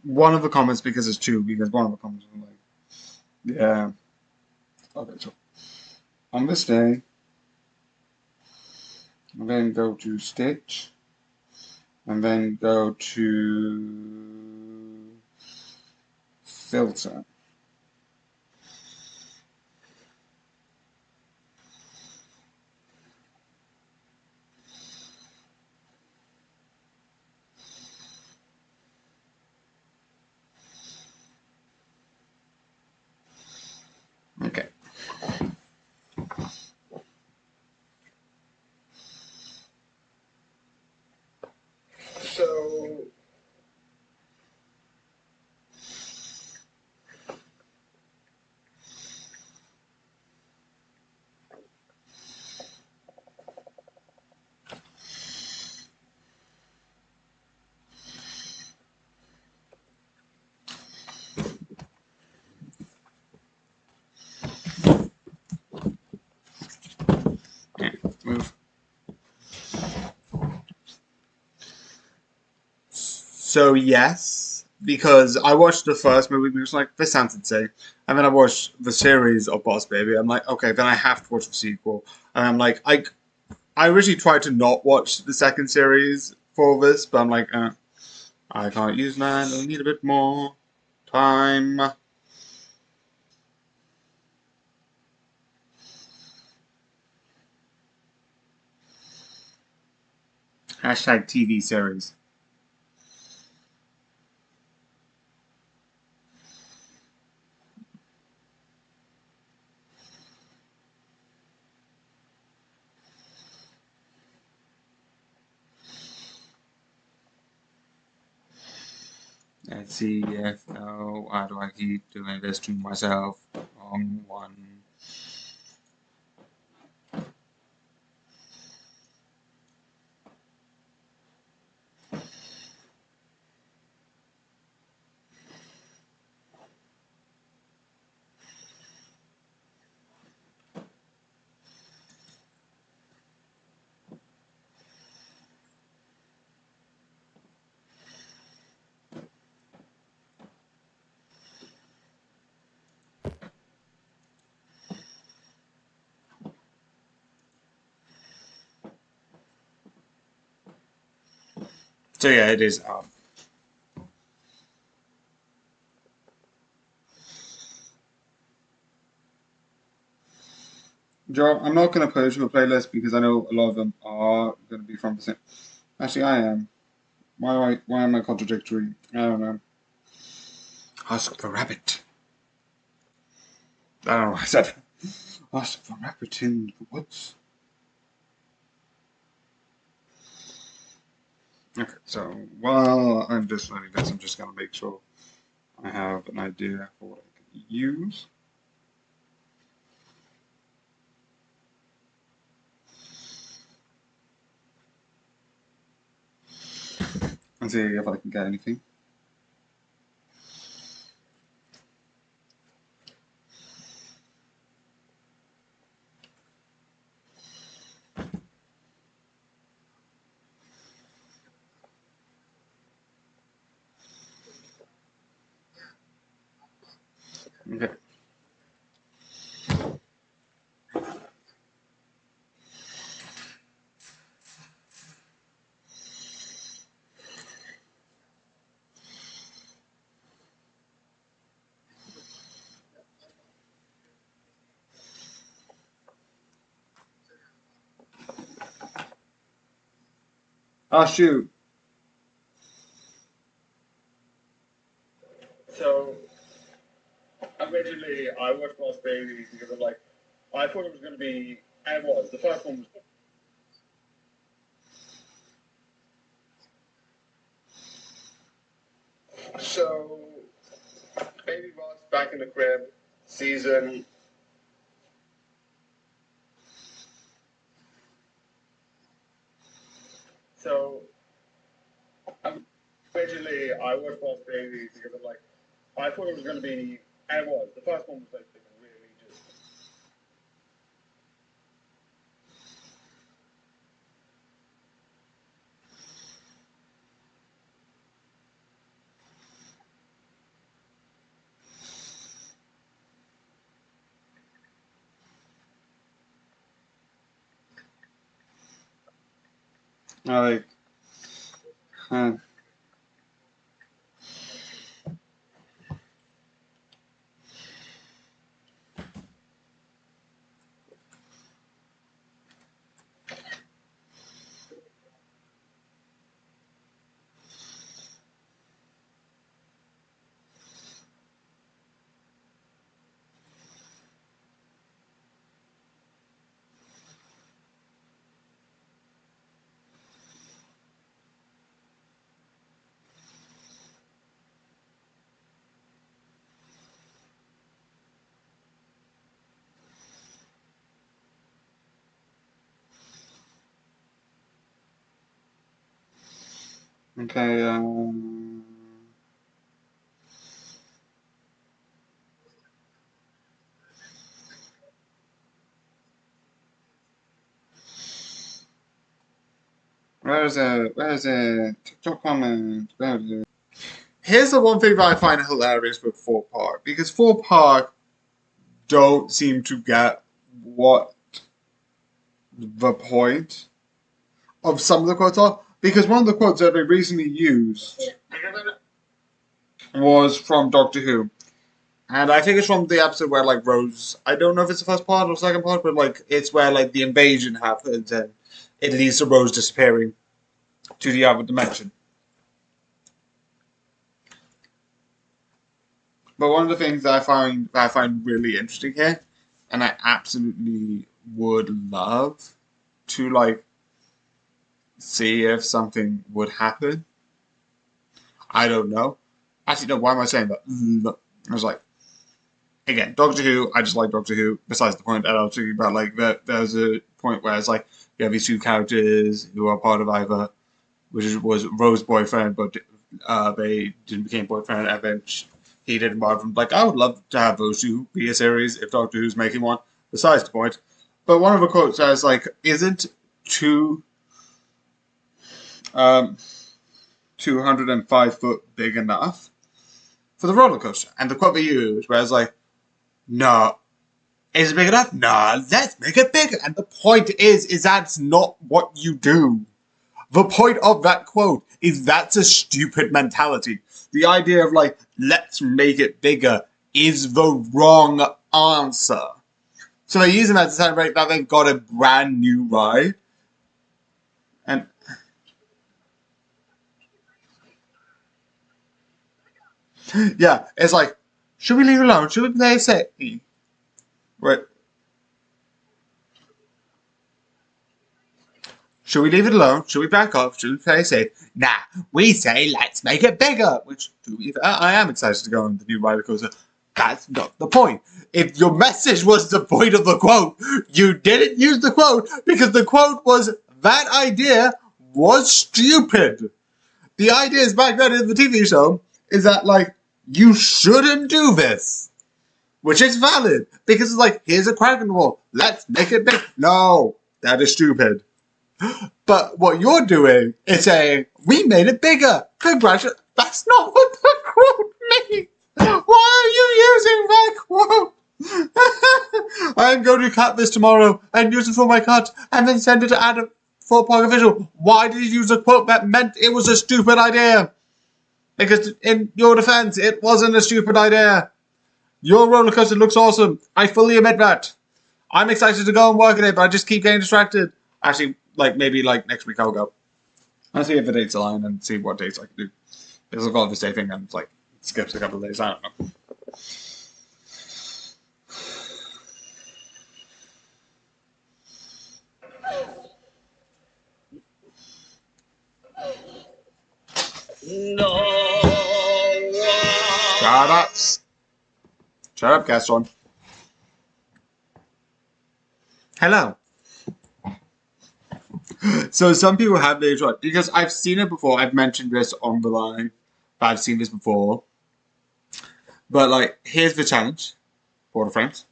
One of the comments, because it's 2, because one of the comments was like, yeah. Okay, so on this day, and then go to Stitch, and then go to Filter. Okay. So yeah, move. So yes, because I watched the first movie and it was like, this sounds insane. And then I watched the series of Boss Baby. I'm like, okay, then I have to watch the sequel. And I'm like, I originally tried to not watch the second series for this, but I'm like, I can't use that. I need a bit more time. Hashtag TV series. Let's see if, oh, why do I keep doing this to myself? Wrong one. So yeah, it is up. Joe, I'm not going to put it to a playlist because I know a lot of them are going to be from the same. Actually, I am. Why am I contradictory? I don't know. Ask the rabbit. I don't know what I said. Ask the rabbit in the woods. Okay, so while I'm just learning this, I'm just going to make sure I have an idea for what I can use. And see if I can get anything. Okay. Oh shoot. Bailey because I'm like, I thought it was going to be, and it was. The first one was. So, Baby Boss back in the crib, season. So, originally, I watched Boss Baby because I'm like, I thought it was going to be, and it was. The first one was like really just. Like, huh. Okay, where's a TikTok comment? Where is it? Here's the one thing that I find hilarious with Fort Park, because Fort Park don't seem to get what the point of some of the quotes are, because one of the quotes that they recently used was from Doctor Who. And I think it's from the episode where, like, Rose, I don't know if it's the first part or second part, but, like, it's where, like, the invasion happens and it leads to Rose disappearing to the other dimension. But one of the things that I find really interesting here, and I absolutely would love to, like, see if something would happen. I don't know. Actually, no, why am I saying that? I was like, again, Doctor Who, I just like Doctor Who, besides the point that I was talking about, like, there's a point where it's like, you have these two characters who are part of either, which was Rose's boyfriend, but they didn't become boyfriend, and then he didn't bother them. Like, I would love to have those two be a series if Doctor Who's making one, besides the point. But one of the quotes says, like, isn't two, 205 foot big enough for the roller coaster? And the quote they use, where it's like, no, is it big enough? No, let's make it bigger. And the point is that's not what you do. The point of that quote is that's a stupid mentality. The idea of, like, let's make it bigger is the wrong answer. So they're using that to celebrate that they've got a brand new ride. And yeah, it's like, should we leave it alone? Should we play it safe? Right. Should we leave it alone? Should we back off? Should we play safe? Nah, we say let's make it bigger. Which, to be fair, I am excited to go on the new roller coaster. That's not the point. If your message was the point of the quote, you didn't use the quote because the quote was that idea was stupid. The idea is back then in the TV show is that, like, you shouldn't do this. Which is valid. Because it's like, here's a crack in the wall. Let's make it big. No, that is stupid. But what you're doing is saying, we made it bigger. Congratulations. That's not what the quote means. Why are you using that quote? I'm going to cut this tomorrow and use it for my cut and then send it to Adam for Park Official. Why did you use a quote that meant it was a stupid idea? Because in your defense, it wasn't a stupid idea. Your roller coaster looks awesome. I fully admit that. I'm excited to go and work on it, but I just keep getting distracted. Actually, like, maybe, like, next week I'll go. I'll see if the dates align and see what dates I can do. Because I've got this day thing and, like, skips a couple of days. I don't know. No. Shut up. Shut up, Gaston. Hello. So some people have made it because I've seen it before. I've mentioned this on the line. I've seen this before. But like, here's the challenge for the friends.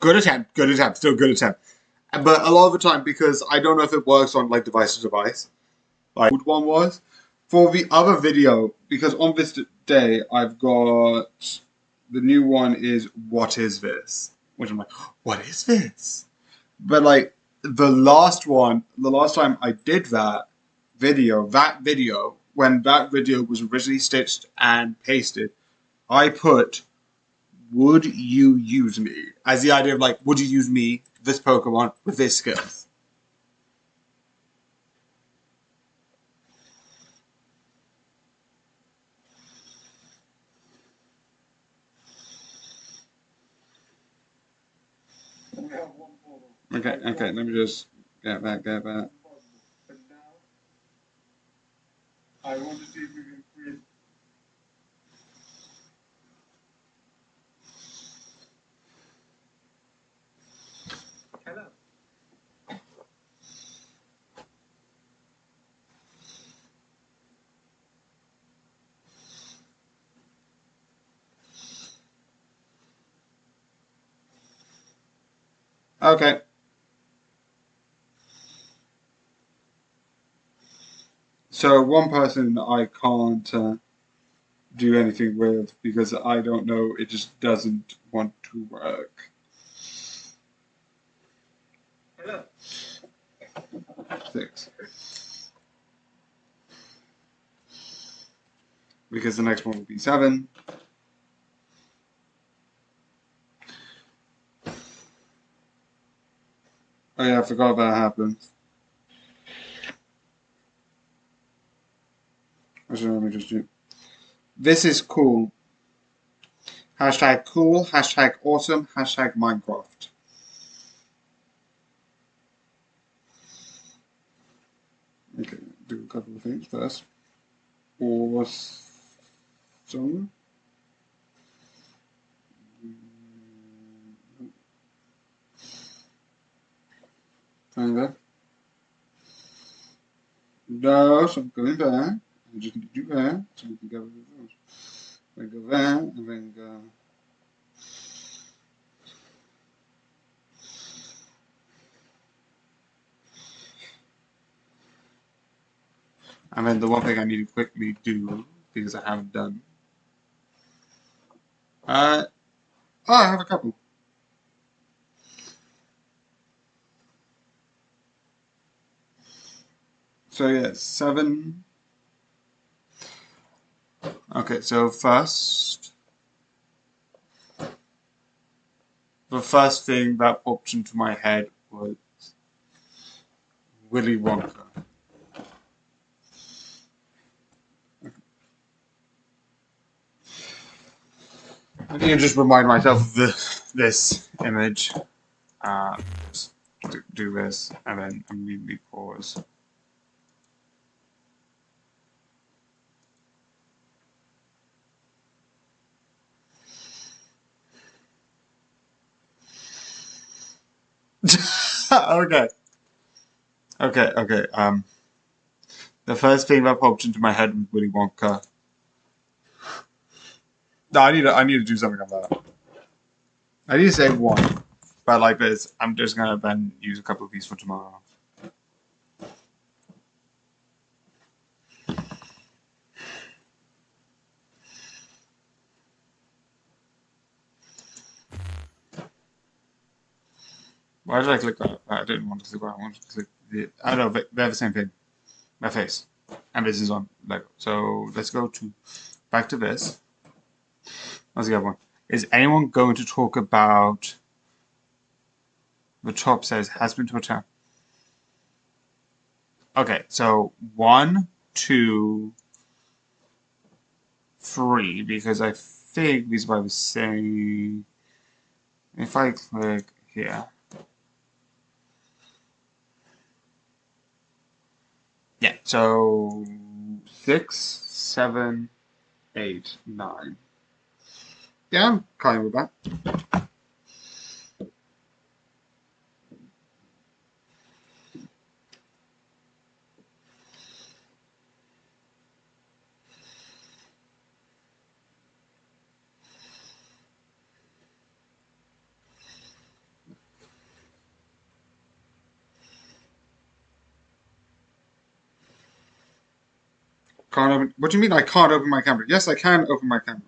Good attempt, still good attempt. But a lot of the time, because I don't know if it works on like device to device, like one was for the other video, because on this day I've got the new one is what is this? Which I'm like, what is this? But like the last time I did that video, when that video was originally stitched and pasted, I put would you use me? As the idea of like, would you use me, this Pokemon, with this skills? Okay, let me just get back. I want to see if we can create. Hello. Okay. So one person I can't do anything with because I don't know, it just doesn't want to work. Hello. 6. Because the next one will be 7. Oh yeah, I forgot that happened. Actually, let me just do. This is cool. Hashtag cool, hashtag awesome, hashtag Minecraft. Okay, do a couple of things first. Awesome. Kind of. No, so I'm going back. I just need to do that so we can go with those. Then go there, and then go. And then the one thing I need to quickly do, because I haven't done. I have a couple. So yeah, 7. Okay, so first, the first thing that popped into my head was Willy Wonka. I need to just remind myself of this image. Just do this, and then immediately pause. Okay. The first thing that popped into my head was Willy Wonka. No, I need to do something on that. I need to say one, but like this, I'm just gonna then use a couple of these for tomorrow. Why did I click that? I didn't want to click that. I wanted to click the. I don't know. They're the same thing. My face, and this is on Lego. So let's go to back to this. What's the other one? Is anyone going to talk about? The top says has been to a town. Okay, so 1, 2, 3, because I think these are the same. If I click here. Yeah, so 6, 7, 8, 9. Yeah, I'm kind with that. Can't open. What do you mean I can't open my camera? Yes, I can open my camera.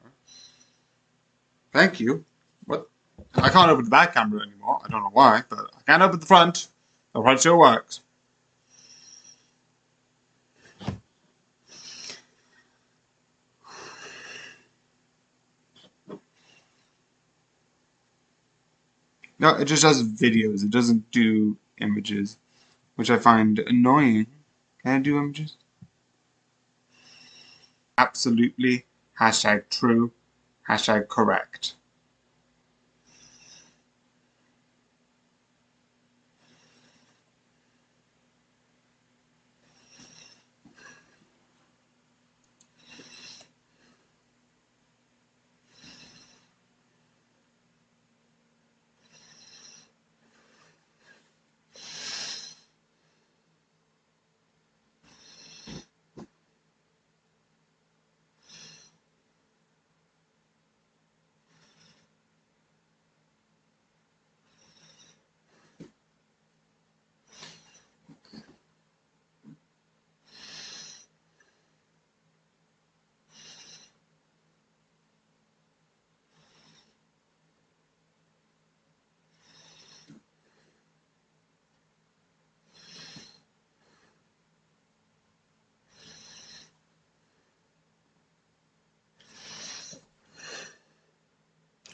Thank you. What? I can't open the back camera anymore. I don't know why, but I can open the front. The front still works. No, it just does videos. It doesn't do images, which I find annoying. Can I do images? Absolutely. Hashtag true. Hashtag correct.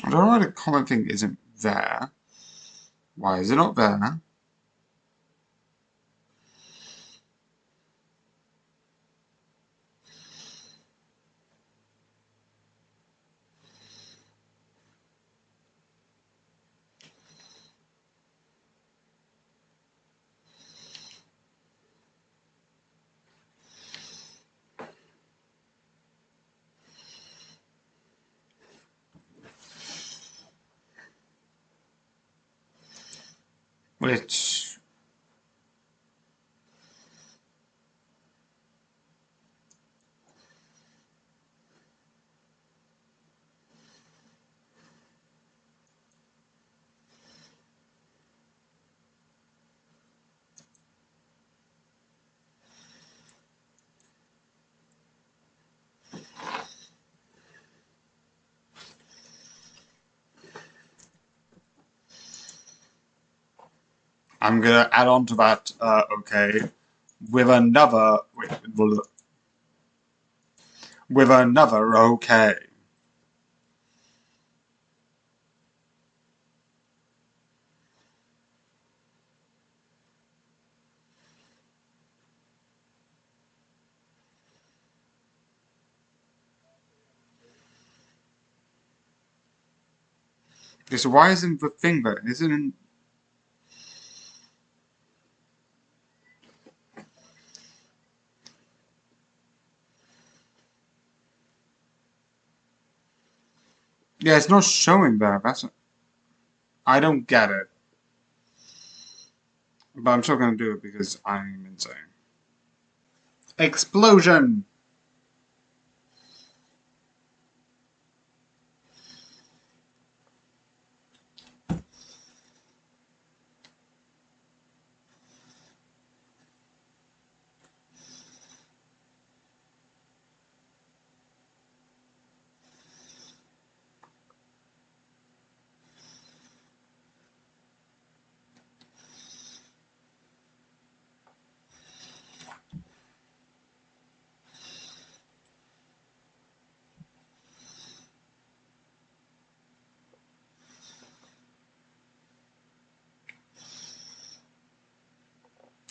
I don't know why the comment thing isn't there. Why is it not there? Which I'm gonna add on to that. Okay, with another with another. Okay. Okay, so why isn't the thing there? Isn't yeah, it's not showing there. I don't get it. But I'm still gonna do it because I'm insane. Explosion!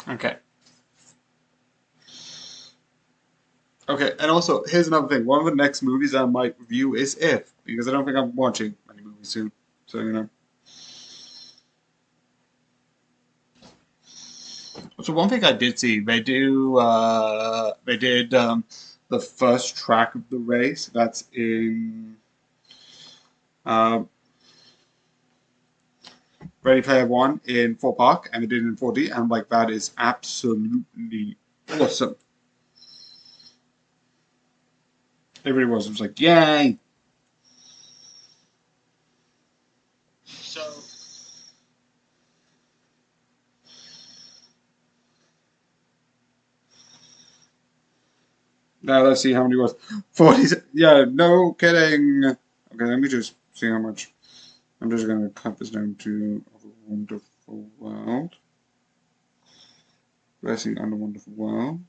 Okay. Okay, and also, here's another thing. One of the next movies I might review is If, because I don't think I'm watching any movies soon. So, you know. So one thing I did see, they did the first track of the race. That's in Ready Player One in Fort Park, and they did it in 4D, and like that is absolutely awesome. It really was. It was like, yay! So Now let's see how many was 40. Yeah, no kidding. Okay, let me just see how much. I'm just gonna cut this down to A Wonderful World. Racing on a Wonderful World.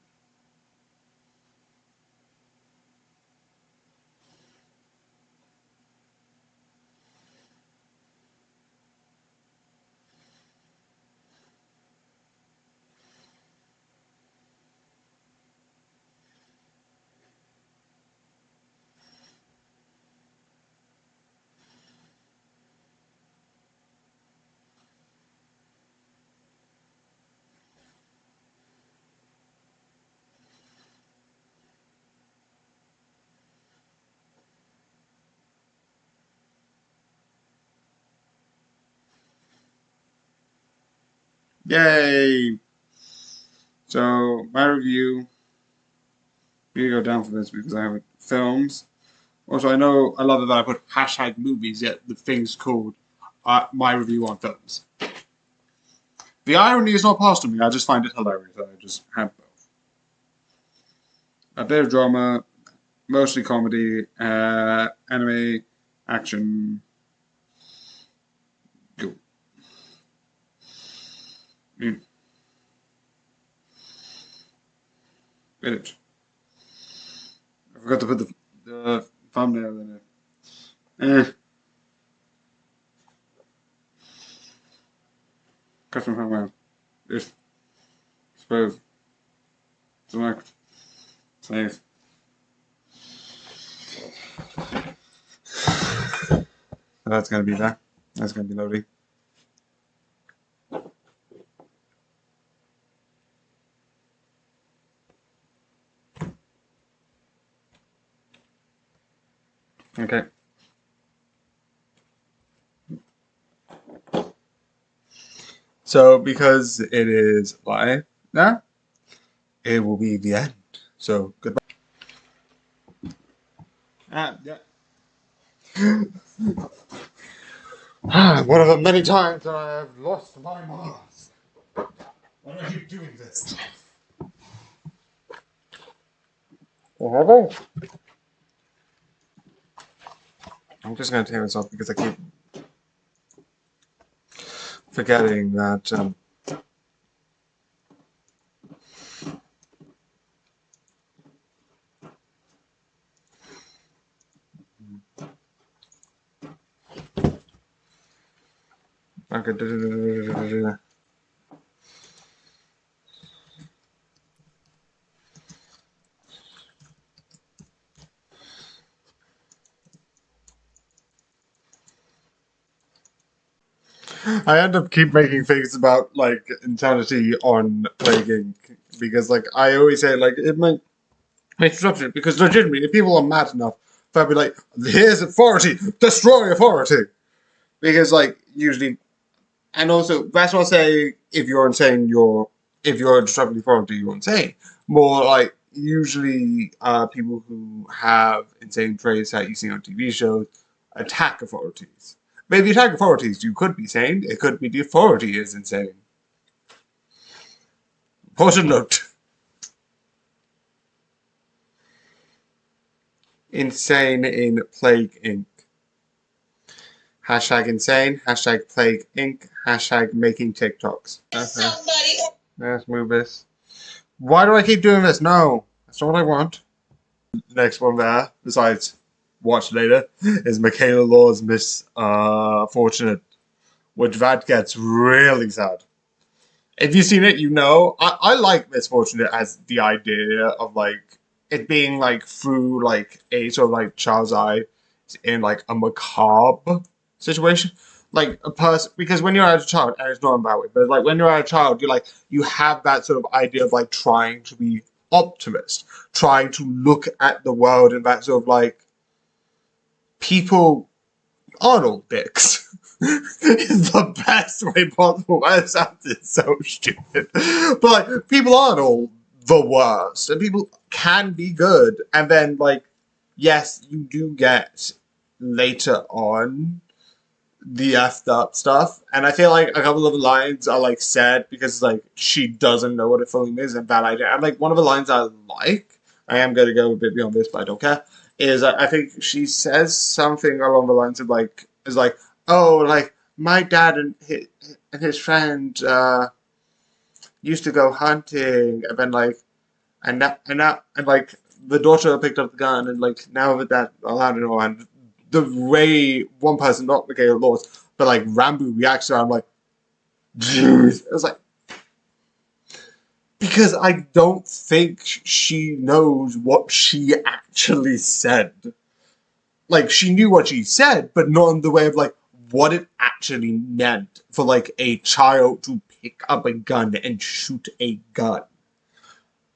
Yay! So my review. We go down for this because I have films. Also, I love that I put hashtag movies, yet the thing's called my review on films. The irony is not past to me. I just find it hilarious that I just had both. A bit of drama, mostly comedy, anime, action. Go. It. I forgot to put the thumbnail in it. Custom thumbnail. If. Suppose. Select. Save. That's gonna be there. That's gonna be loading. Okay. So because it is live now, it will be the end. So goodbye. Yeah. One of the many times that I have lost my mask. Why do I keep doing this? I'm just gonna take this off because I keep forgetting that okay. I end up keep making things about like insanity on Plague Inc. because like I always say like it might make disruption because legitimately if people are mad enough they'll be like here's authority, destroy authority. Because like usually and also that's not saying if you're insane if you're disrupting authority you're insane. More like usually people who have insane traits that you see on TV shows attack authorities. But if you attack authorities, you could be sane. It could be the authority is insane. Important note. Insane in Plague Inc. Hashtag insane. Hashtag Plague Inc. Hashtag making TikToks. somebody. Let's move this. Why do I keep doing this? No. That's not what I want. Next one there, besides watch later, is Michaela Law's Miss Fortunate, which that gets really sad. If you've seen it, you know. I like Miss Fortunate as the idea of like it being like through like a sort of like child's eye in like a macabre situation. Like a person, because when you're as a child, and it's not about it, but like when you're as a child, you have that sort of idea of like trying to be optimist, trying to look at the world in that sort of like, people aren't all dicks. Is the best way possible. That sounds so stupid. But like, people aren't all the worst, and people can be good. And then like, yes, you do get later on the effed up stuff. And I feel like a couple of the lines are like said because like she doesn't know what a film is and bad idea. And like one of the lines I like, I am gonna go a bit beyond this, but I don't care. Is I think she says something along the lines of like is like, oh, like my dad and his friend used to go hunting, and then like and like the daughter picked up the gun, and like now with that allowed to know, and the way one person, not Michaela Laws, but like Rambo reacts to it, I'm like, jeez. I was like, because I don't think she knows what she actually said. Like, she knew what she said, but not in the way of like what it actually meant for like a child to pick up a gun and shoot a gun.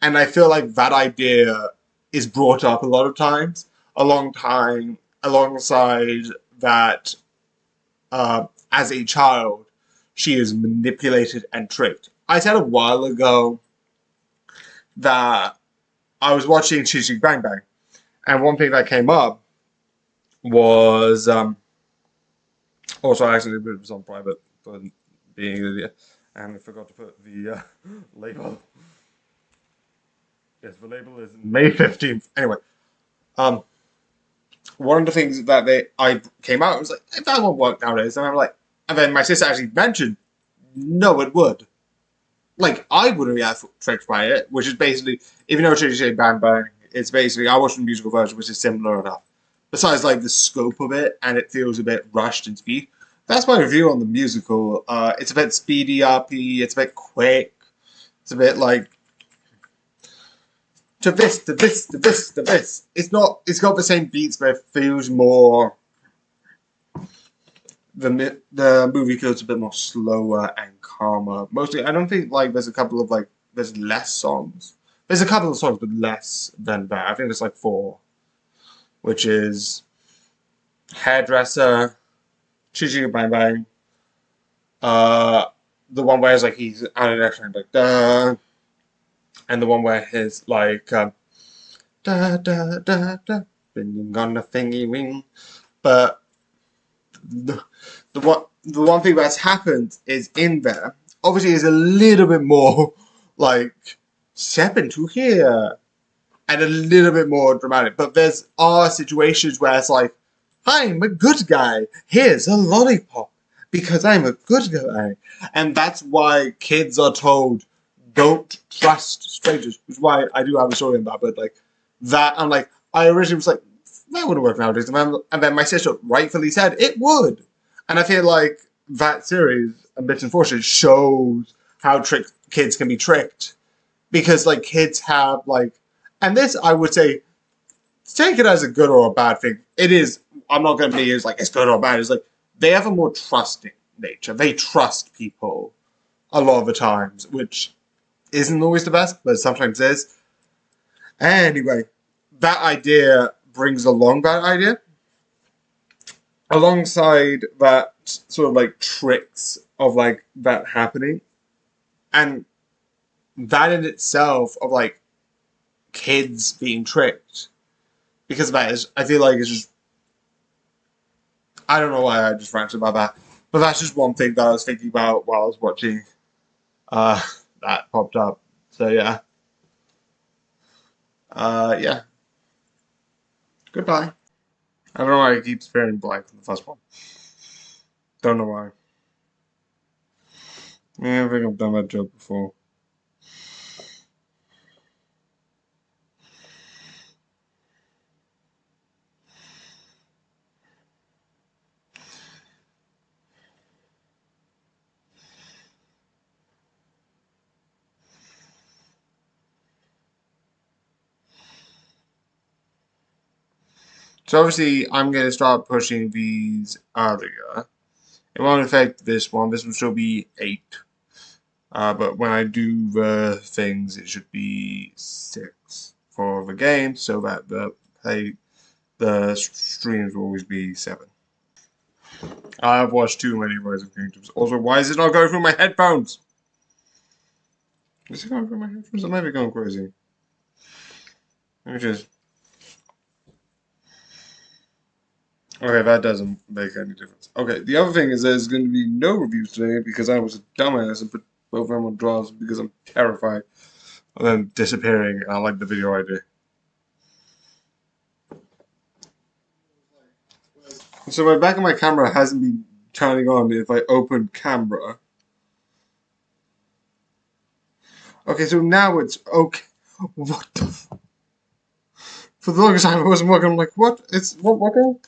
And I feel like that idea is brought up a lot of times, alongside that as a child, she is manipulated and tricked. I said a while ago that I was watching Chi Chi Bang Bang, and one thing that came up was also actually it was on private for being an idiot, and I forgot to put the label. Yes, the label is May 15th. Anyway, one of the things that I came out, I was like, if that won't work nowadays, and I'm like, and then my sister actually mentioned, no, it would. Like, I wouldn't be tricked by it, which is basically, even though it's Chitty Chitty Bang Bang, it's basically, I watched the musical version, which is similar enough. Besides, like, the scope of it, and it feels a bit rushed in speed. That's my review on the musical. It's a bit speedy uppy, it's a bit quick, it's a bit like, to this, to this, to this, to this. It's got the same beats, but it feels more, the movie feels a bit more slower and calmer. Mostly, I don't think like there's a couple of like there's less songs. There's a couple of songs, but less than that. I think there's like 4, which is Hairdresser, Chi Chi Bang Bang, the one where it's like he's out of action like da, and the one where his like da da da da, been on the thingy wing, but. The one thing that's happened is in there, obviously, is a little bit more like step into here and a little bit more dramatic. But there's are situations where it's like, I'm a good guy. Here's a lollipop because I'm a good guy, and that's why kids are told don't trust strangers. Which is why I do have a story on that. But like that, I'm like, I originally was like, that wouldn't work nowadays. And then my sister rightfully said it would. And I feel like that series, A Bit Unfortunate, shows how kids can be tricked. Because like kids have like, and this I would say, take it as a good or a bad thing. It is, I'm not going to be as like, it's good or bad. It's like, they have a more trusting nature. They trust people a lot of the times, which isn't always the best, but sometimes is. Anyway, that idea brings along that idea alongside that sort of like tricks of like that happening, and that in itself of like kids being tricked because of that is, I feel like it's just, I don't know why I just ranted about that, but that's just one thing that I was thinking about while I was watching that popped up. So yeah, yeah, goodbye. I don't know why it keeps appearing blank from the first one. Don't know why. Yeah, I think I've done that joke before. So obviously, I'm going to start pushing these earlier. It won't affect this one. This will still be 8. But when I do the things, it should be 6 for the game, so that the streams will always be 7. I've watched too many Rise of Kingdoms. Also, why is it not going through my headphones? Is it going through my headphones? I might be going crazy. Let me just... Okay, that doesn't make any difference. Okay, the other thing is there's going to be no reviews today because I was a dumbass and put both of them on draws because I'm terrified of them disappearing. I like the video idea. So my back of my camera hasn't been turning on if I open camera. Okay, so now it's okay. What the For the longest time I wasn't working, I'm like, what? It's what working?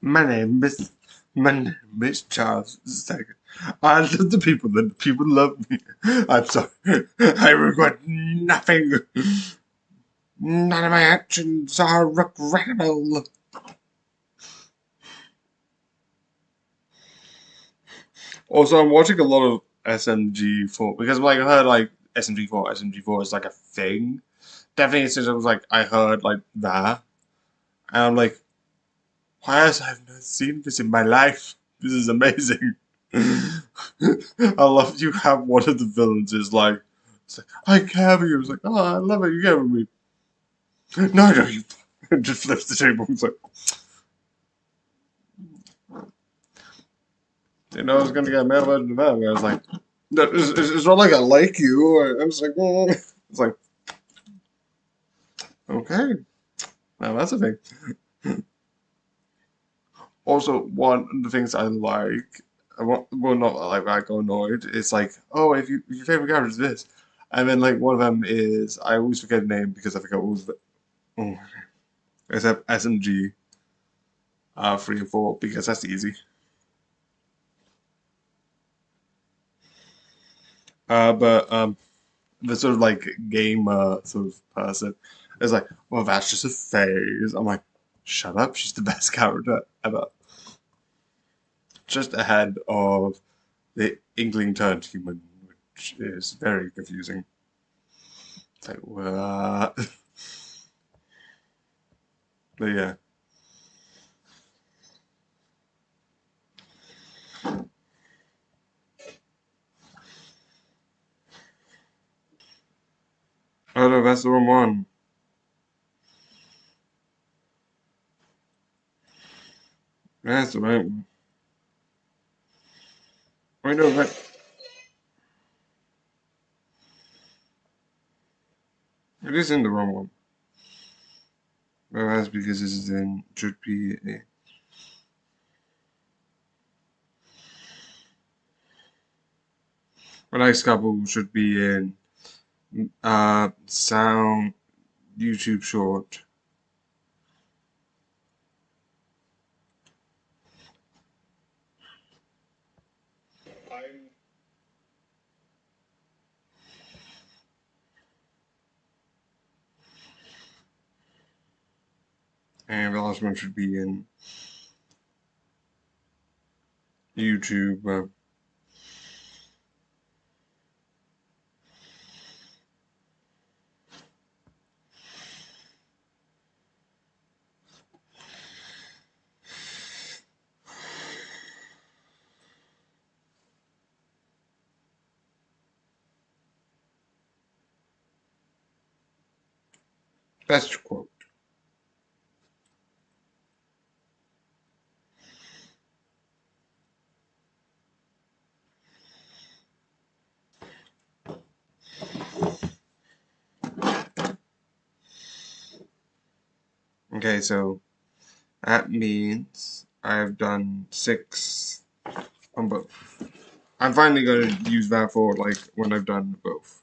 My name is Charles II. I love the people and the people love me. I'm sorry. I regret nothing. None of my actions are regrettable. Also, I'm watching a lot of SMG4 because like I heard like SMG4 is like a thing. Definitely since I was like I heard like that. And I'm like, why else I've not seen this in my life? This is amazing. I love you have one of the villains is like, it's like, I care for you. It's like, oh, I love it. You care for me. No, no, you just flips the table. It's like, you know, I was gonna get mad about it. I was like, no, it's not like I like you. I'm just like, it's like, okay, now that's a thing. Also, one of the things I like, well, not like I go annoyed. It's like, oh, if your favorite character is this, and then like one of them is I always forget the name because I forgot what was the oh, except SMG 3 and 4 because that's easy. But the sort of like gamer sort of person is like, well, that's just a phase. I'm like, shut up, she's the best character ever. Just ahead of the Inkling turned human, which is very confusing. It's like, what? But yeah. Oh no, that's the wrong one. That's the right one. I know that. It is in the wrong one. Well, that's because this is in, should be a. A nice couple should be in sound YouTube short. And the last one should be in YouTube. Best quote. Okay, so that means I've done 6 on both. I'm finally going to use that for like when I've done both.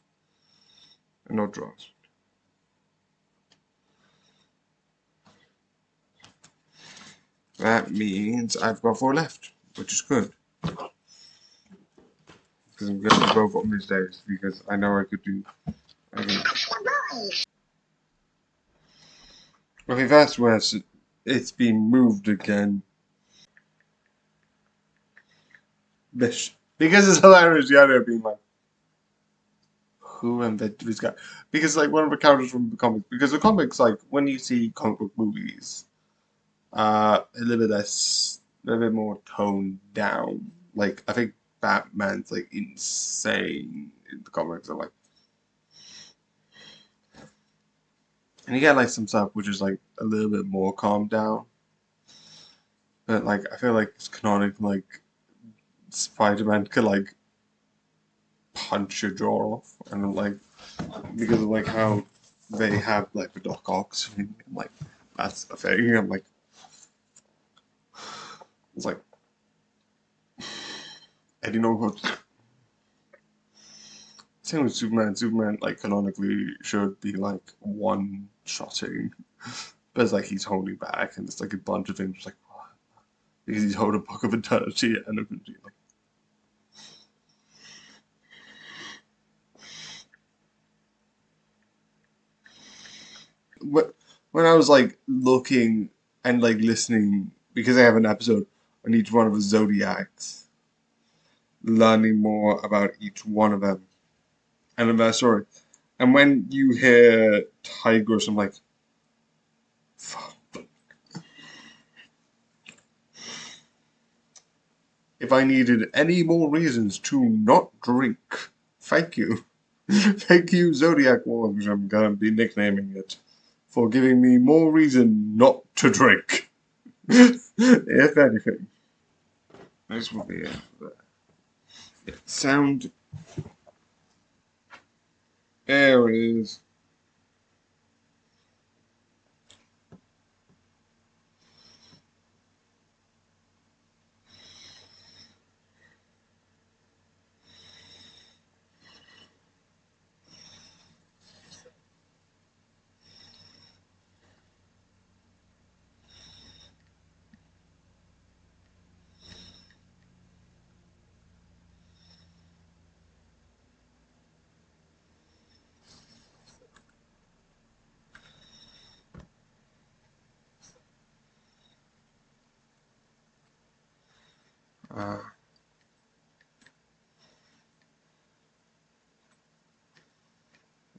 And no draws. That means I've got 4 left, which is good. Because I'm going to both on these days because I know I could do. Okay, that's where it's been moved again. Because it's hilarious, Yano being like, who invented this guy? Because like one of the characters from the comics. Because the comics, like when you see comic book movies, a little bit less, a little bit more toned down. Like I think Batman's like insane in the comics. I'm like, and you get like some stuff which is like a little bit more calmed down. But like I feel like it's canonic. Like Spider-Man could like punch your jaw off, and I'm like because of like how they have like the Doc Ocks. I'm like that's a thing. I'm like it's like Eddie what. Same with Superman. Superman, like, canonically should be, like, one-shotting. But it's like he's holding back, and it's like a bunch of things, like, what? Because he's holding a book of eternity and everything. Like, when I was, like, looking and, like, listening, because I have an episode on each one of the Zodiacs, learning more about each one of them and their story. And when you hear Tigress, I'm like, fuck. If I needed any more reasons to not drink, thank you. Thank you, Zodiac War, which I'm going to be nicknaming it, for giving me more reason not to drink. If anything. This will be it. Sound. There it is. Uh,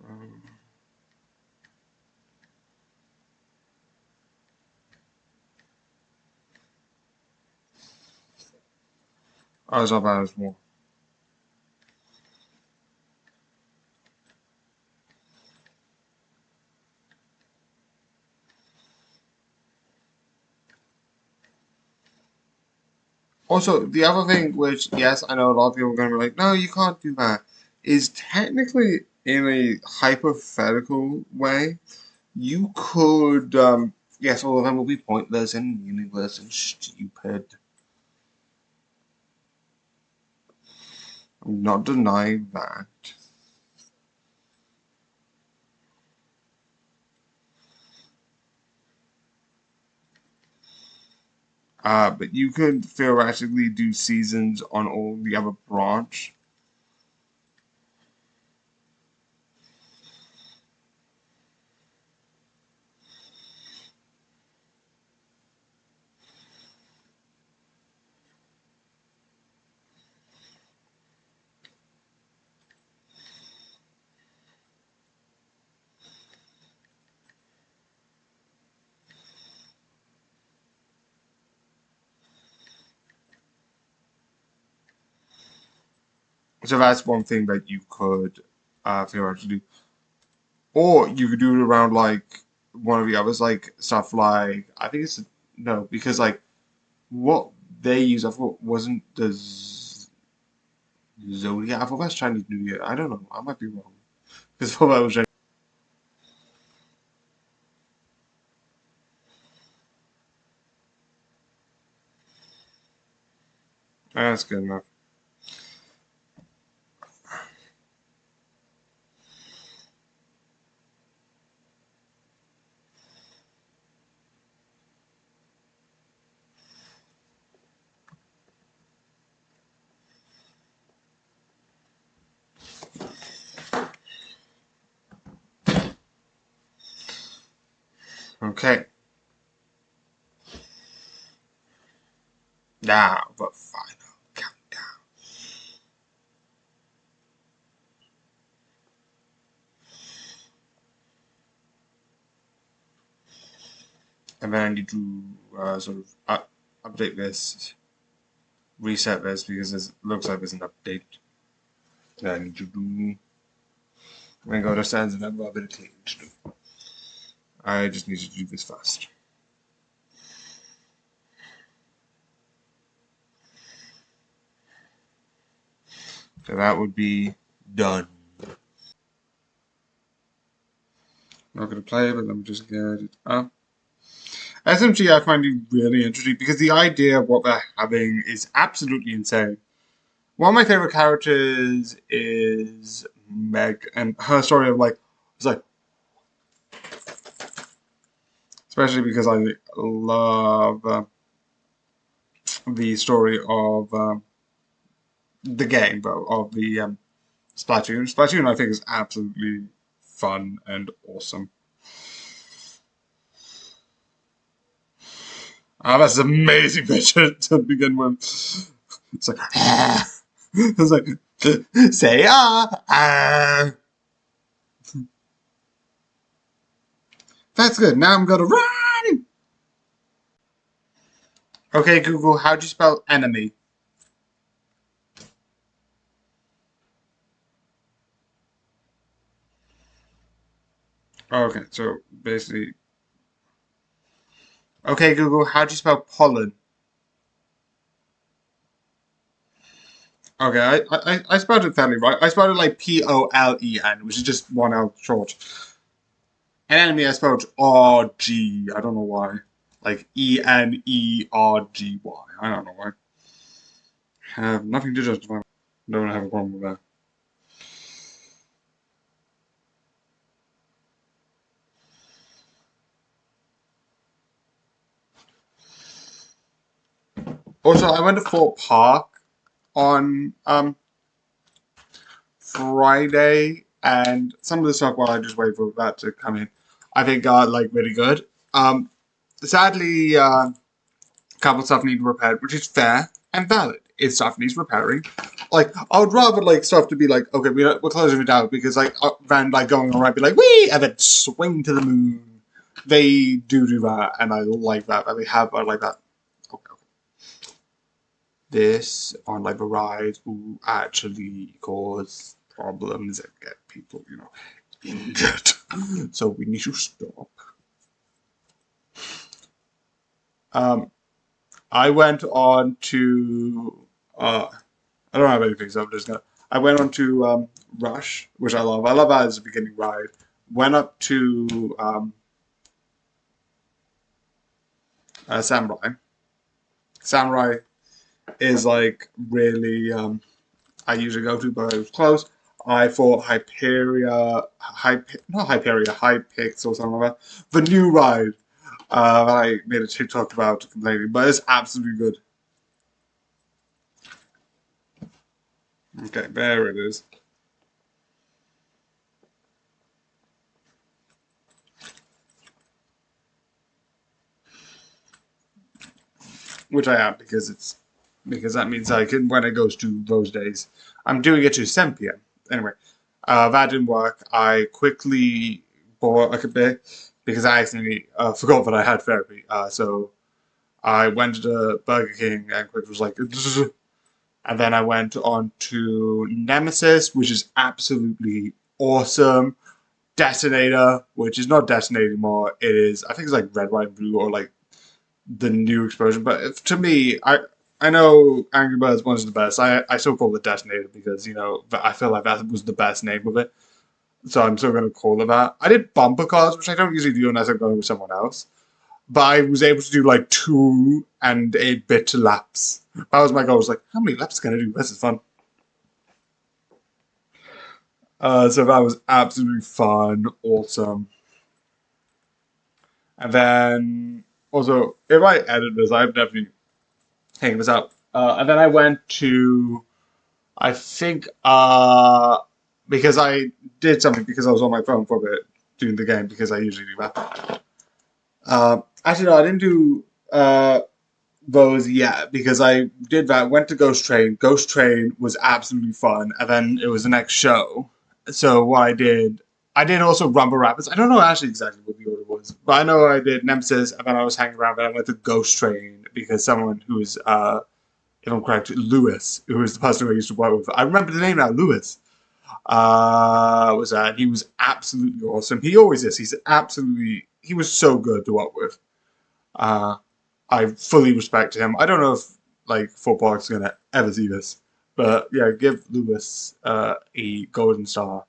um, I was up as well. Also, the other thing, which, yes, I know a lot of people are going to be like, no, you can't do that, is technically in a hypothetical way. You could, yes, all of them will be pointless and meaningless and stupid. I'm not denying that. But you could theoretically do seasons on all the other branch. So that's one thing that you could theoretically do. Or you could do it around like one of the others, like stuff like I think it's no, because like what they use, I thought wasn't the Zodiac. I thought that's Chinese New Year. I don't know. I might be wrong. Because I thought that was Chinese. That's good enough. Okay. Now the final countdown. And then I need to sort of update this, reset this, because it looks like there's an update that I need to do. I'm gonna go downstairs and have a bit of cleaning to do. I just need to do this fast. So that would be done. I'm not gonna play, but let me just get it up. SMG I find it really interesting because the idea of what they're having is absolutely insane. One of my favorite characters is Meg, and her story of like, it's like, especially because I love the story of the game, but of the Splatoon. Splatoon I think is absolutely fun and awesome. Ah, that's an amazing picture to begin with. It's like, it's like, say That's good. Now I'm gonna run. Okay, Google, how do you spell enemy? Okay, so basically, okay, Google, how do you spell pollen? Okay, I spelled it fairly right. I spelled it like P-O-L-E-N, which is just one L short. And enemy I spelled R-G. I don't know why. Like E-N-E-R-G-Y. I don't know why. Have nothing to justify. Don't have a problem with that. Also, I went to Fort Park on Friday, and some of the stuff while I just wait for that to come in, I think got like really good. Sadly, a couple of stuff need repaired, which is fair and valid. If stuff needs repairing, like I would rather like stuff to be like, okay, we're closing it out because like than like going around be like wee and then swing to the moon. They do that, and I like that. And they have I like that. Okay. This on like the ride will actually cause problems and get people, you know, injured. So we need to stop. I went on to I don't have anything, so I'm just gonna. I went on to Rush, which I love. I love that as a beginning ride. Went up to Samurai. Samurai is like really I usually go to, but it was close. I thought not Hyperia, Hypix or something like that. The new ride I made a TikTok about complaining, but it's absolutely good. Okay, there it is. Which I am because that means I can when it goes to those days. I'm doing it to 7 p.m. Anyway, that didn't work. I quickly bought like a bit because I accidentally forgot that I had therapy. So I went to the Burger King and quick was like, and then I went on to Nemesis, which is absolutely awesome. Detonator, which is not Detonator anymore. It is, I think it's like red, white, and blue, or like the new explosion. But to me, I know Angry Birds 1 is the best. I still call it Detonator because, you know, I feel like that was the best name of it. So I'm still going to call it that. I did bumper cars, which I don't usually do unless I'm going with someone else. But I was able to do like 2 and a bit laps. That was my goal. I was like, how many laps can I do? This is fun. So that was absolutely fun, awesome. And then also, if I edit this, I'm definitely hanging this up. And then I went to, I think, because I did something because I was on my phone for a bit doing the game because I usually do that. Actually, no, I didn't do those yet because I did that. Went to Ghost Train. Ghost Train was absolutely fun, and then it was the next show. So what I did also Rumble Rapids. I don't know actually exactly what the order was. But I know I did Nemesis, and then I was hanging around, and I went to Ghost Train because someone who was, if I'm correct, Lewis, who was the person who I used to work with. I remember the name now, Lewis. Was that? He was absolutely awesome. He always is. He was so good to work with. I fully respect him. I don't know if like Fort Park's gonna ever see this, but yeah, give Lewis a golden star.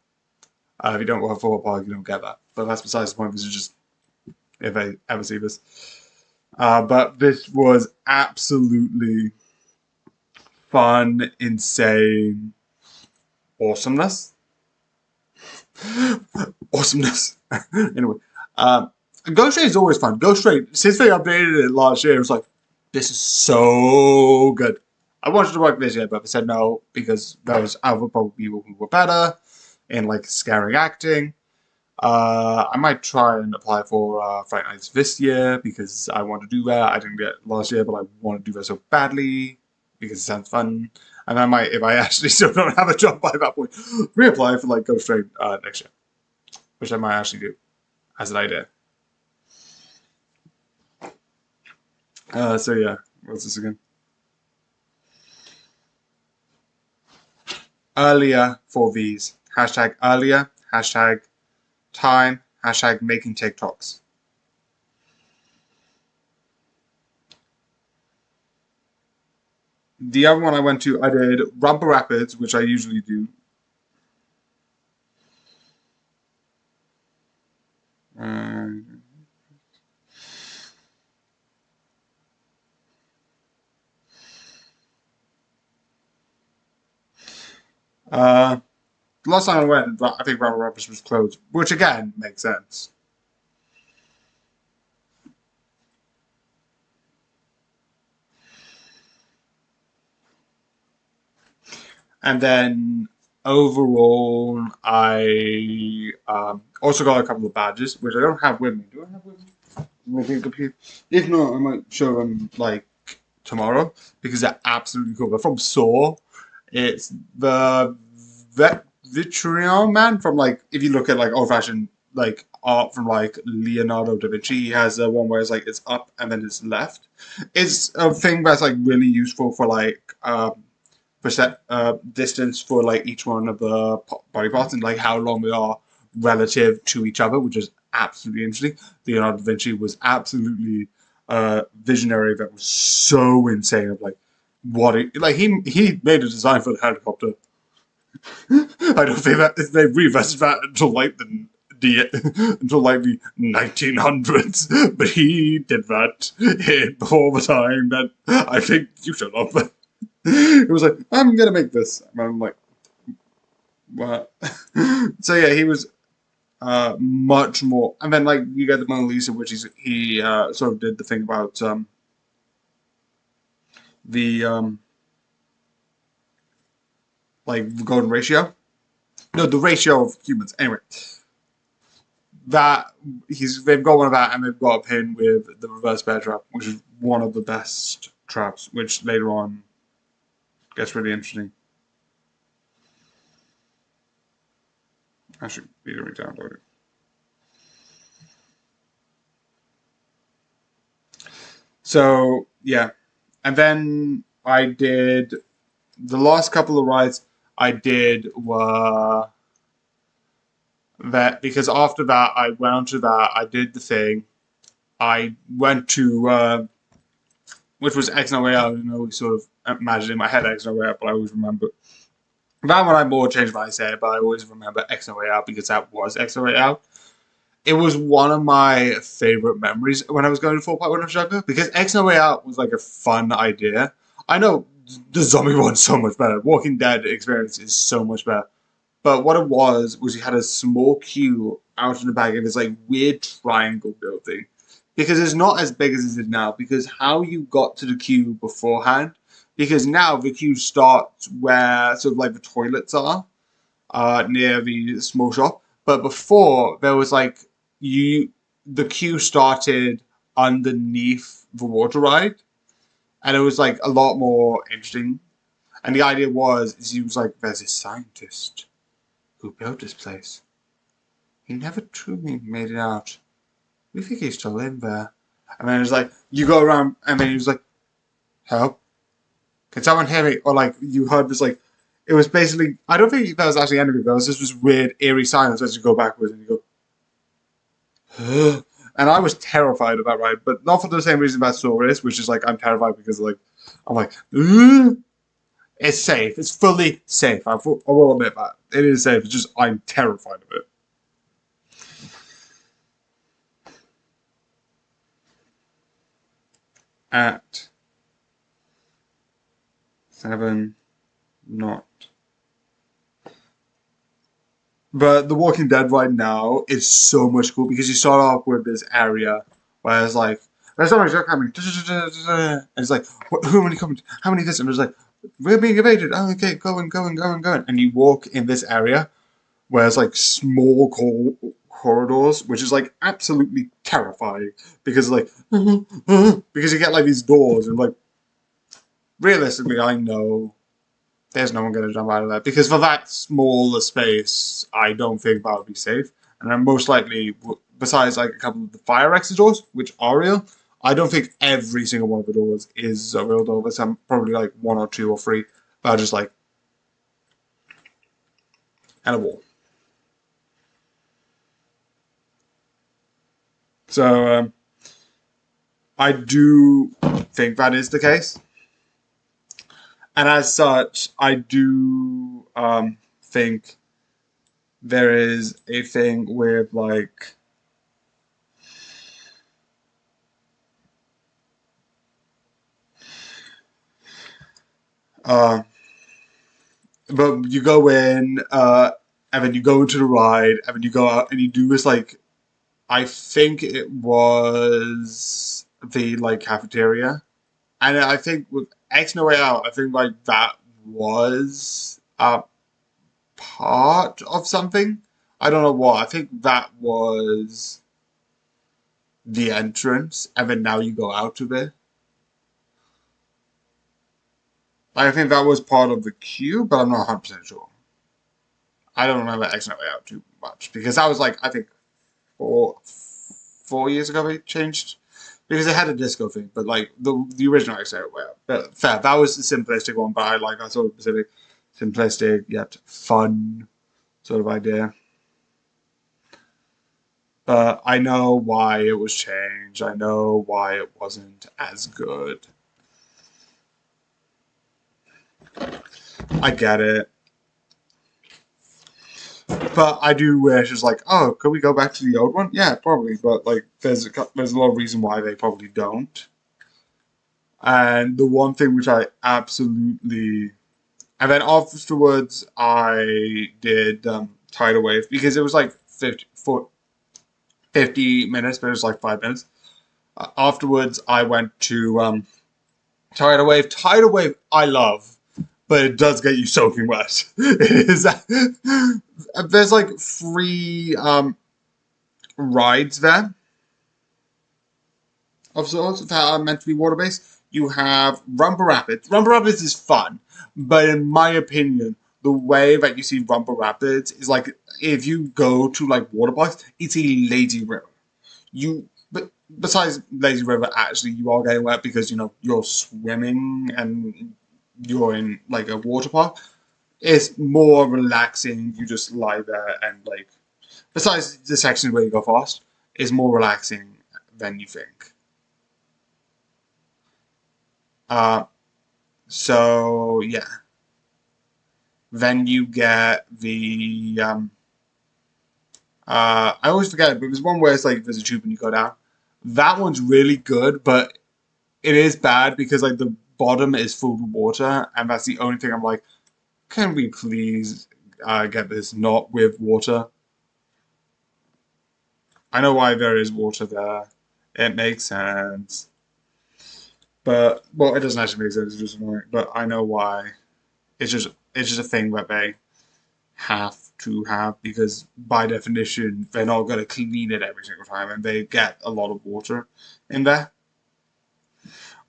If you don't work for Fort Park, you don't get that. But that's besides the point. This is just if I ever see this. But this was absolutely fun, insane awesomeness. Awesomeness. Anyway, Ghost Train is always fun. Ghost Train, since they updated it last year, it was like, this is so good. I wanted to work this year, but I said no because there was other probably people who were better in like scary acting. I might try and apply for Fright Nights this year because I want to do that. I didn't get it last year, but I want to do that so badly because it sounds fun. And I might, if I actually still don't have a job by that point, reapply for like Ghost Train next year, which I might actually do as an idea. So yeah, what's this again? Earlier for these. Hashtag earlier, hashtag time, hashtag making TikToks. The other one I went to, I did Rumble Rapids, which I usually do. Last time I went, I think Rumble Rapids was closed, which again makes sense. And then overall, I also got a couple of badges, which I don't have with me. Do I have with me? If not, I might show them like tomorrow because they're absolutely cool. They're from Saw. It's the Vitruvian Man from like, if you look at like old fashioned like art from like Leonardo da Vinci, he has one where it's like it's up and then it's left. It's a thing that's like really useful for like distance for like each one of the body parts and like how long they are relative to each other, which is absolutely interesting. Leonardo da Vinci was absolutely visionary. That was so insane. Of like what he made a design for the helicopter. I don't think that they reinvented that until like until like the 1900s, but he did that before the time that I think you should have. It was like, I'm gonna make this. And I'm like, what? So yeah, he was much more. And then like you get the Mona Lisa, which he sort of did the thing about the like the golden ratio. No, the ratio of humans. Anyway, they've got one of that, and they've got a pin with the reverse bear trap, which is one of the best traps, which later on gets really interesting. I should be re-download it. So yeah, and then I did the last couple of rides I did were that because after that I went on to that I did the thing. I went to which was X No Way Out, and I always sort of imagine in my head X No Way Out, but I always remember that one I more changed what I said, but I always remember X No Way Out because that was X No Way Out. It was one of my favorite memories when I was going to Fort Park when I was younger because X No Way Out was like a fun idea. I know the zombie one's so much better. Walking Dead experience is so much better. But what it was you had a small queue out in the back of this like weird triangle building. Because it's not as big as it is now. Because how you got to the queue beforehand. Because now the queue starts where sort of like the toilets are. Near the small shop. But before there was like the queue started underneath the water ride. And it was like a lot more interesting. And the idea was he was like, there's this scientist who built this place. He never truly made it out. we think he's still in there. And then it's like, you go around, and then he was like, help? Can someone hear me? Or like, you heard this like, it was basically, I don't think that was actually anything. That was just this weird, eerie silence as you go backwards and you go, and I was terrified of that ride, but not for the same reason that Soar is, which is like I'm terrified because like I'm like, it's safe, it's fully safe. I will admit that it is safe. It's just I'm terrified of it. At 7 not. But The Walking Dead right now is so much cool because you start off with this area where it's like, there's so much coming. And it's like, who many coming? How many this? And it's like, we're being invaded. Oh, okay, going. And you walk in this area where it's like small corridors, which is like absolutely terrifying because like, because you get like these doors and like, realistically, I know there's no one going to jump out of that because for that small a space, I don't think that would be safe. And I'm most likely, besides like a couple of the fire exit doors, which are real, I don't think every single one of the doors is a real door. But some probably like 1 or 2 or 3 that are just like and a wall. So I do think that is the case. And as such, I do think there is a thing with like but you go in and then you go into the ride and then you go out and you do this like I think it was the like cafeteria. And I think with X No Way Out, I think like that was a part of something. I don't know what. I think that was the entrance, and then now you go out of it. I think that was part of the queue, but I'm not 100% sure. I don't remember X No Way Out too much because that was like I think 4 years ago they changed because they had a disco thing, but like the original X No Way Out. But fair, that was the simplistic one, but I sort of specific, simplistic yet fun sort of idea. But I know why it was changed. I know why it wasn't as good. I get it. But I do wish it's like, oh, could we go back to the old one? Yeah, probably. But like, there's a lot of reason why they probably don't. And the one thing which I absolutely, and then afterwards I did Tidal Wave because it was like 50 minutes, but it was like 5 minutes. Afterwards, I went to Tidal Wave. Tidal Wave, I love, but it does get you soaking wet. It is. There's like 3 rides there of sorts that are meant to be water based. You have Rumble Rapids. Rumble Rapids is fun, but in my opinion, the way that you see Rumble Rapids is like if you go to like water parks, it's a lazy river. But besides lazy river, actually you are getting wet because you're swimming and you're in like a water park. It's more relaxing. You just lie there and like, besides the section where you go fast, is more relaxing than you think. Uh, so yeah. Then you get the I always forget it, but there's one where it's like there's a tube and you go down. That one's really good, but it is bad because like the bottom is full of water, and that's the only thing I'm like, can we please get this not with water? I know why there is water there. It makes sense. But well, it doesn't actually make sense. It's just annoying. But I know why. It's just a thing that they have to have because by definition they're not going to clean it every single time, and they get a lot of water in there.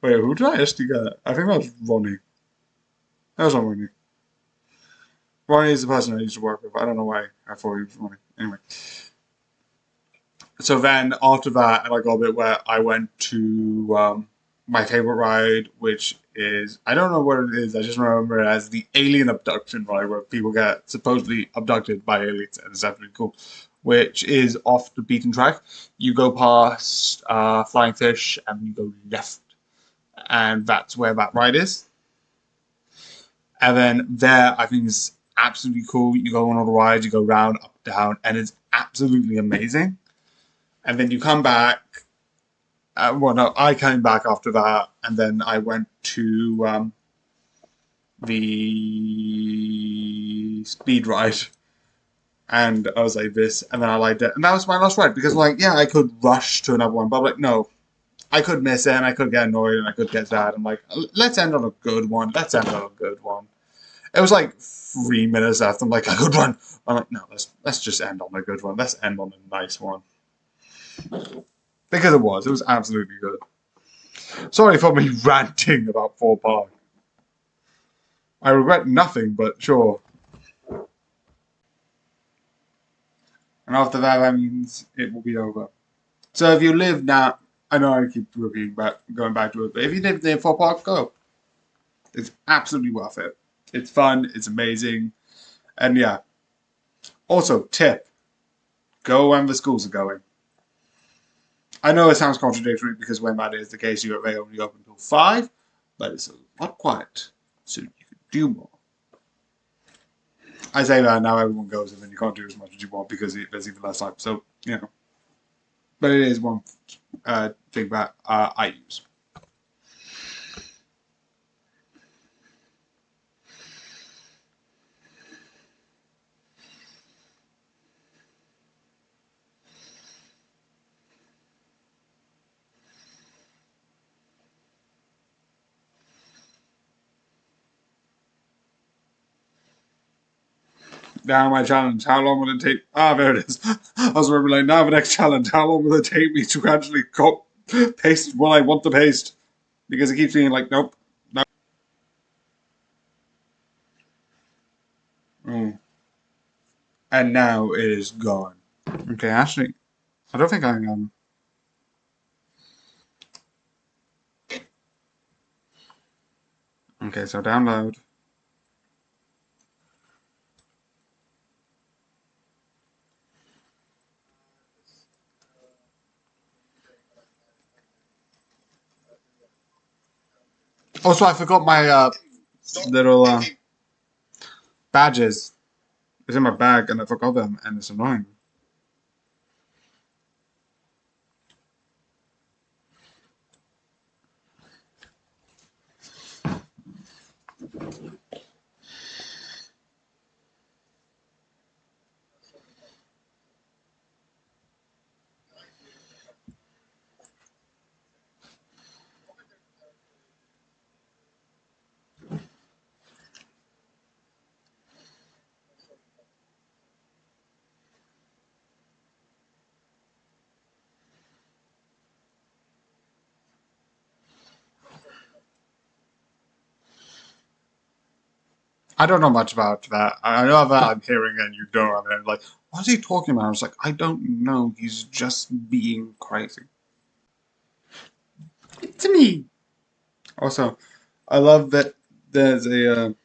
Wait, who did I actually get? I think that was Ronnie. That was not Ronnie. Ronnie is the person I used to work with. I don't know why I thought he was Ronnie. Anyway. So then after that, and I got a bit where I went to my favorite ride, which is I don't know what it is. I just remember it as the alien abduction ride, where people get supposedly abducted by aliens, and it's actually cool. Which is off the beaten track. You go past Flying Fish, and you go left, and that's where that ride is. And then there, I think is absolutely cool. You go on all the rides, you go round, up, down, and it's absolutely amazing. And then you come back. Well, no, I came back after that, and then I went to the speed ride, and I was like this, and then I liked it, and that was my last ride because, like, yeah, I could rush to another one, but I'm like, no, I could miss it, and I could get annoyed, and I could get sad. I'm like, let's end on a good one. Let's end on a good one. It was like 3 minutes left. I'm like, a good one. I'm like, no, let's just end on a good one. Let's end on a nice one because it was absolutely good. Sorry for me ranting about Fort Park. I regret nothing, but sure. And after that, that means it will be over. So if you live now, I know I keep repeating back, going back to it, but if you live near Fort Park, go. It's absolutely worth it. It's fun. It's amazing. And yeah. Also, tip. Go when the schools are going. I know it sounds contradictory because when that is the case, you may only open until 5, but it's a lot quiet, so you can do more. I say that now everyone goes and then you can't do as much as you want because there's even less time. So, you know. But it is one thing that I use. Now my challenge. How long will it take? Ah, there it is. I was remembering, like, now the next challenge. How long will it take me to actually paste what I want to paste? Because it keeps being like, nope. No. Mm. And now it is gone. Okay, actually, I don't think I am. Okay, so download. Also, I forgot my little badges. It's in my bag and I forgot them, and it's annoying. I don't know much about that. I know that I'm hearing and you don't. And like, what is he talking about? I was like, I don't know. He's just being crazy. It's me. Also, I love that there's a.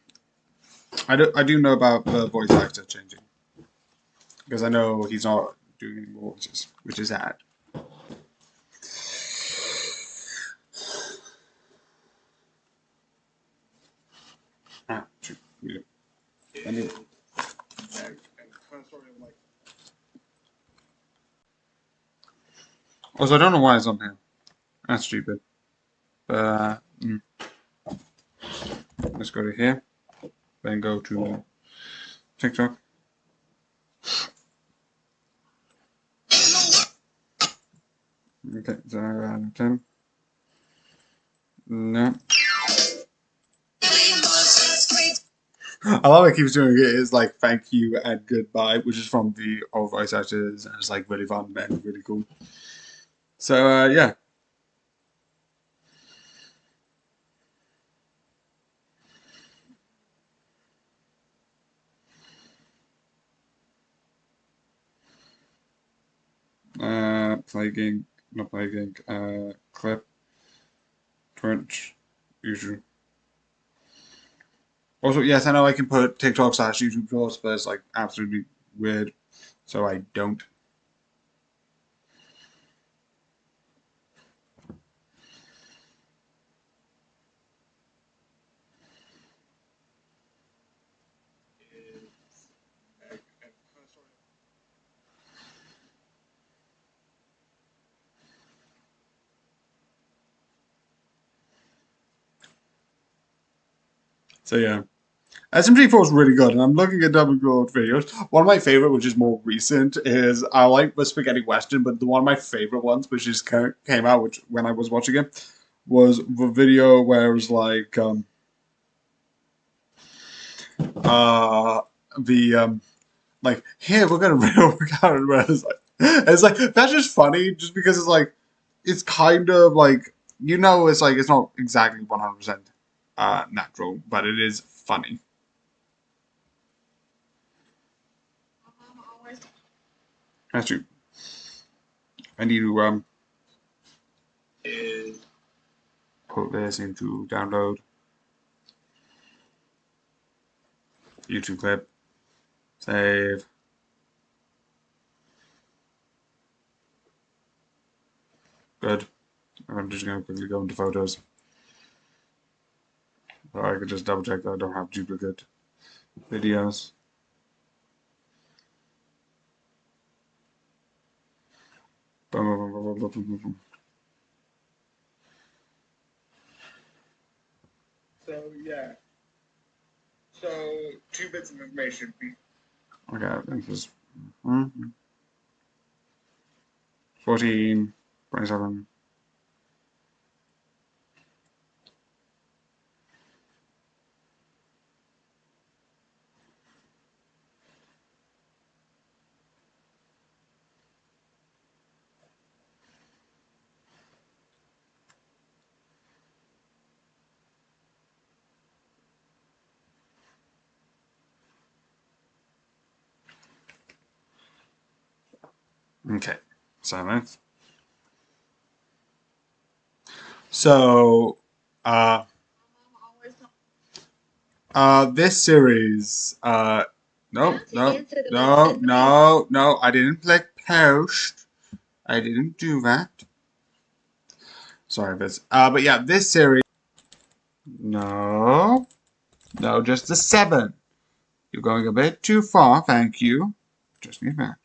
I do know about the voice actor changing because I know he's not doing any more voices, which is sad. Ah, shoot. Yeah. Anyway. Also, I don't know why it's on here. That's stupid. Mm. Let's go to here. Then go to TikTok. Okay, so 10. No. I love it keeps doing it. It's like thank you and goodbye, which is from the old voice actors, and it's like really fun and really cool. So yeah. Plaguing, not plaguing, clip, Twitch, YouTube. Also, yes, I know I can put TikTok/YouTube shorts, but it's like absolutely weird, so I don't. So yeah. SMG4 is really good, and I'm looking at double growth videos. One of my favorite, which is more recent, is I like the Spaghetti Western, but one of my favorite ones, which just came out, which when I was watching it, was the video where it was like uh the like here we're gonna rail Karen where it's like that's just funny just because it's like it's kind of like it's like it's not exactly 100% natural, but it is funny. That's true. I need to put this into download YouTube clip, save. Good. I'm just gonna quickly go into photos. So I could just double check that I don't have duplicate videos. Boom, boom, boom, boom, boom, boom, boom. So yeah. So 2 bits of information. Okay, I think this is 14, 27. Okay, so that's so this series no, I didn't click post. I didn't do that. Sorry, but yeah, this series. No, just the 7. You're going a bit too far, thank you. Just need that.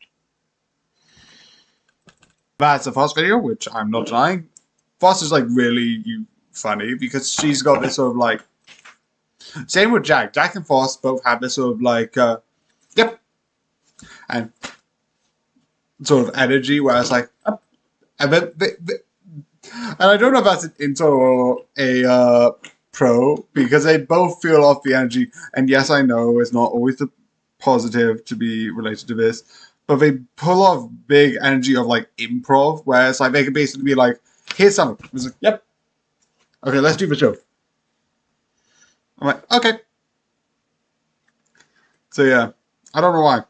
That's a Foss video, which I'm not denying. Foss is like really funny because she's got this sort of like. Same with Jack. Jack and Foss both have this sort of like, yep, and sort of energy where it's like, and then and I don't know if that's an intro or a pro because they both feel off the energy. And yes, I know it's not always the positive to be related to this, but they pull off big energy of like improv, where it's like they can basically be like, "Here's something." It's like, "Yep, okay, let's do the show." I'm like, "Okay." So yeah, I don't know why.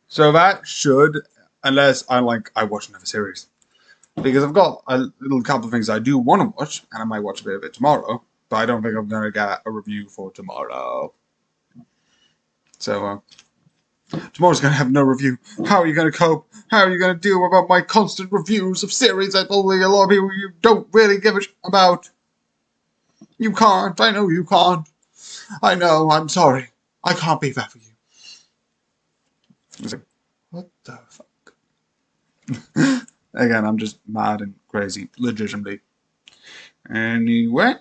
So that should, unless I watch another series. Because I've got a little couple of things I do want to watch, and I might watch a bit of it tomorrow, but I don't think I'm going to get a review for tomorrow. So, tomorrow's going to have no review. How are you going to cope? How are you going to deal with my constant reviews of series that only a lot of people you don't really give a shit about? You can't. I know you can't. I know. I'm sorry. I can't be that for you. It's like, what the fuck? Again, I'm just mad and crazy, legitimately. Anyway.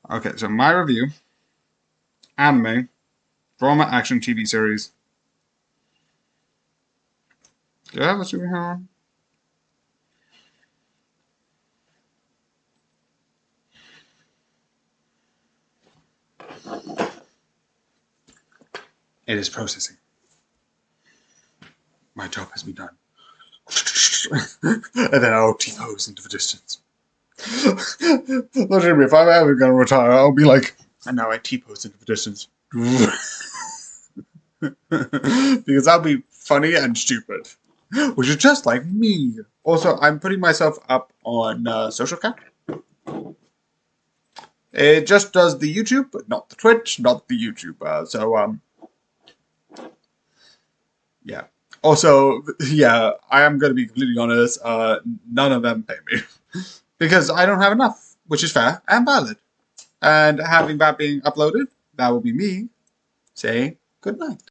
Okay, so my review: anime, drama, action, TV series. Do I have a superhero? It is processing. My job has been done. And then I'll T-pose into the distance. Literally, if I'm ever going to retire, I'll be like, and now I T-pose into the distance. Because I'll be funny and stupid. Which is just like me. Also, I'm putting myself up on Social Cat. It just does the YouTube, but not the Twitch, not the YouTube. Yeah. Also, yeah, I am going to be completely honest. None of them pay me. Because I don't have enough, which is fair and valid. And having that being uploaded, that will be me saying good night.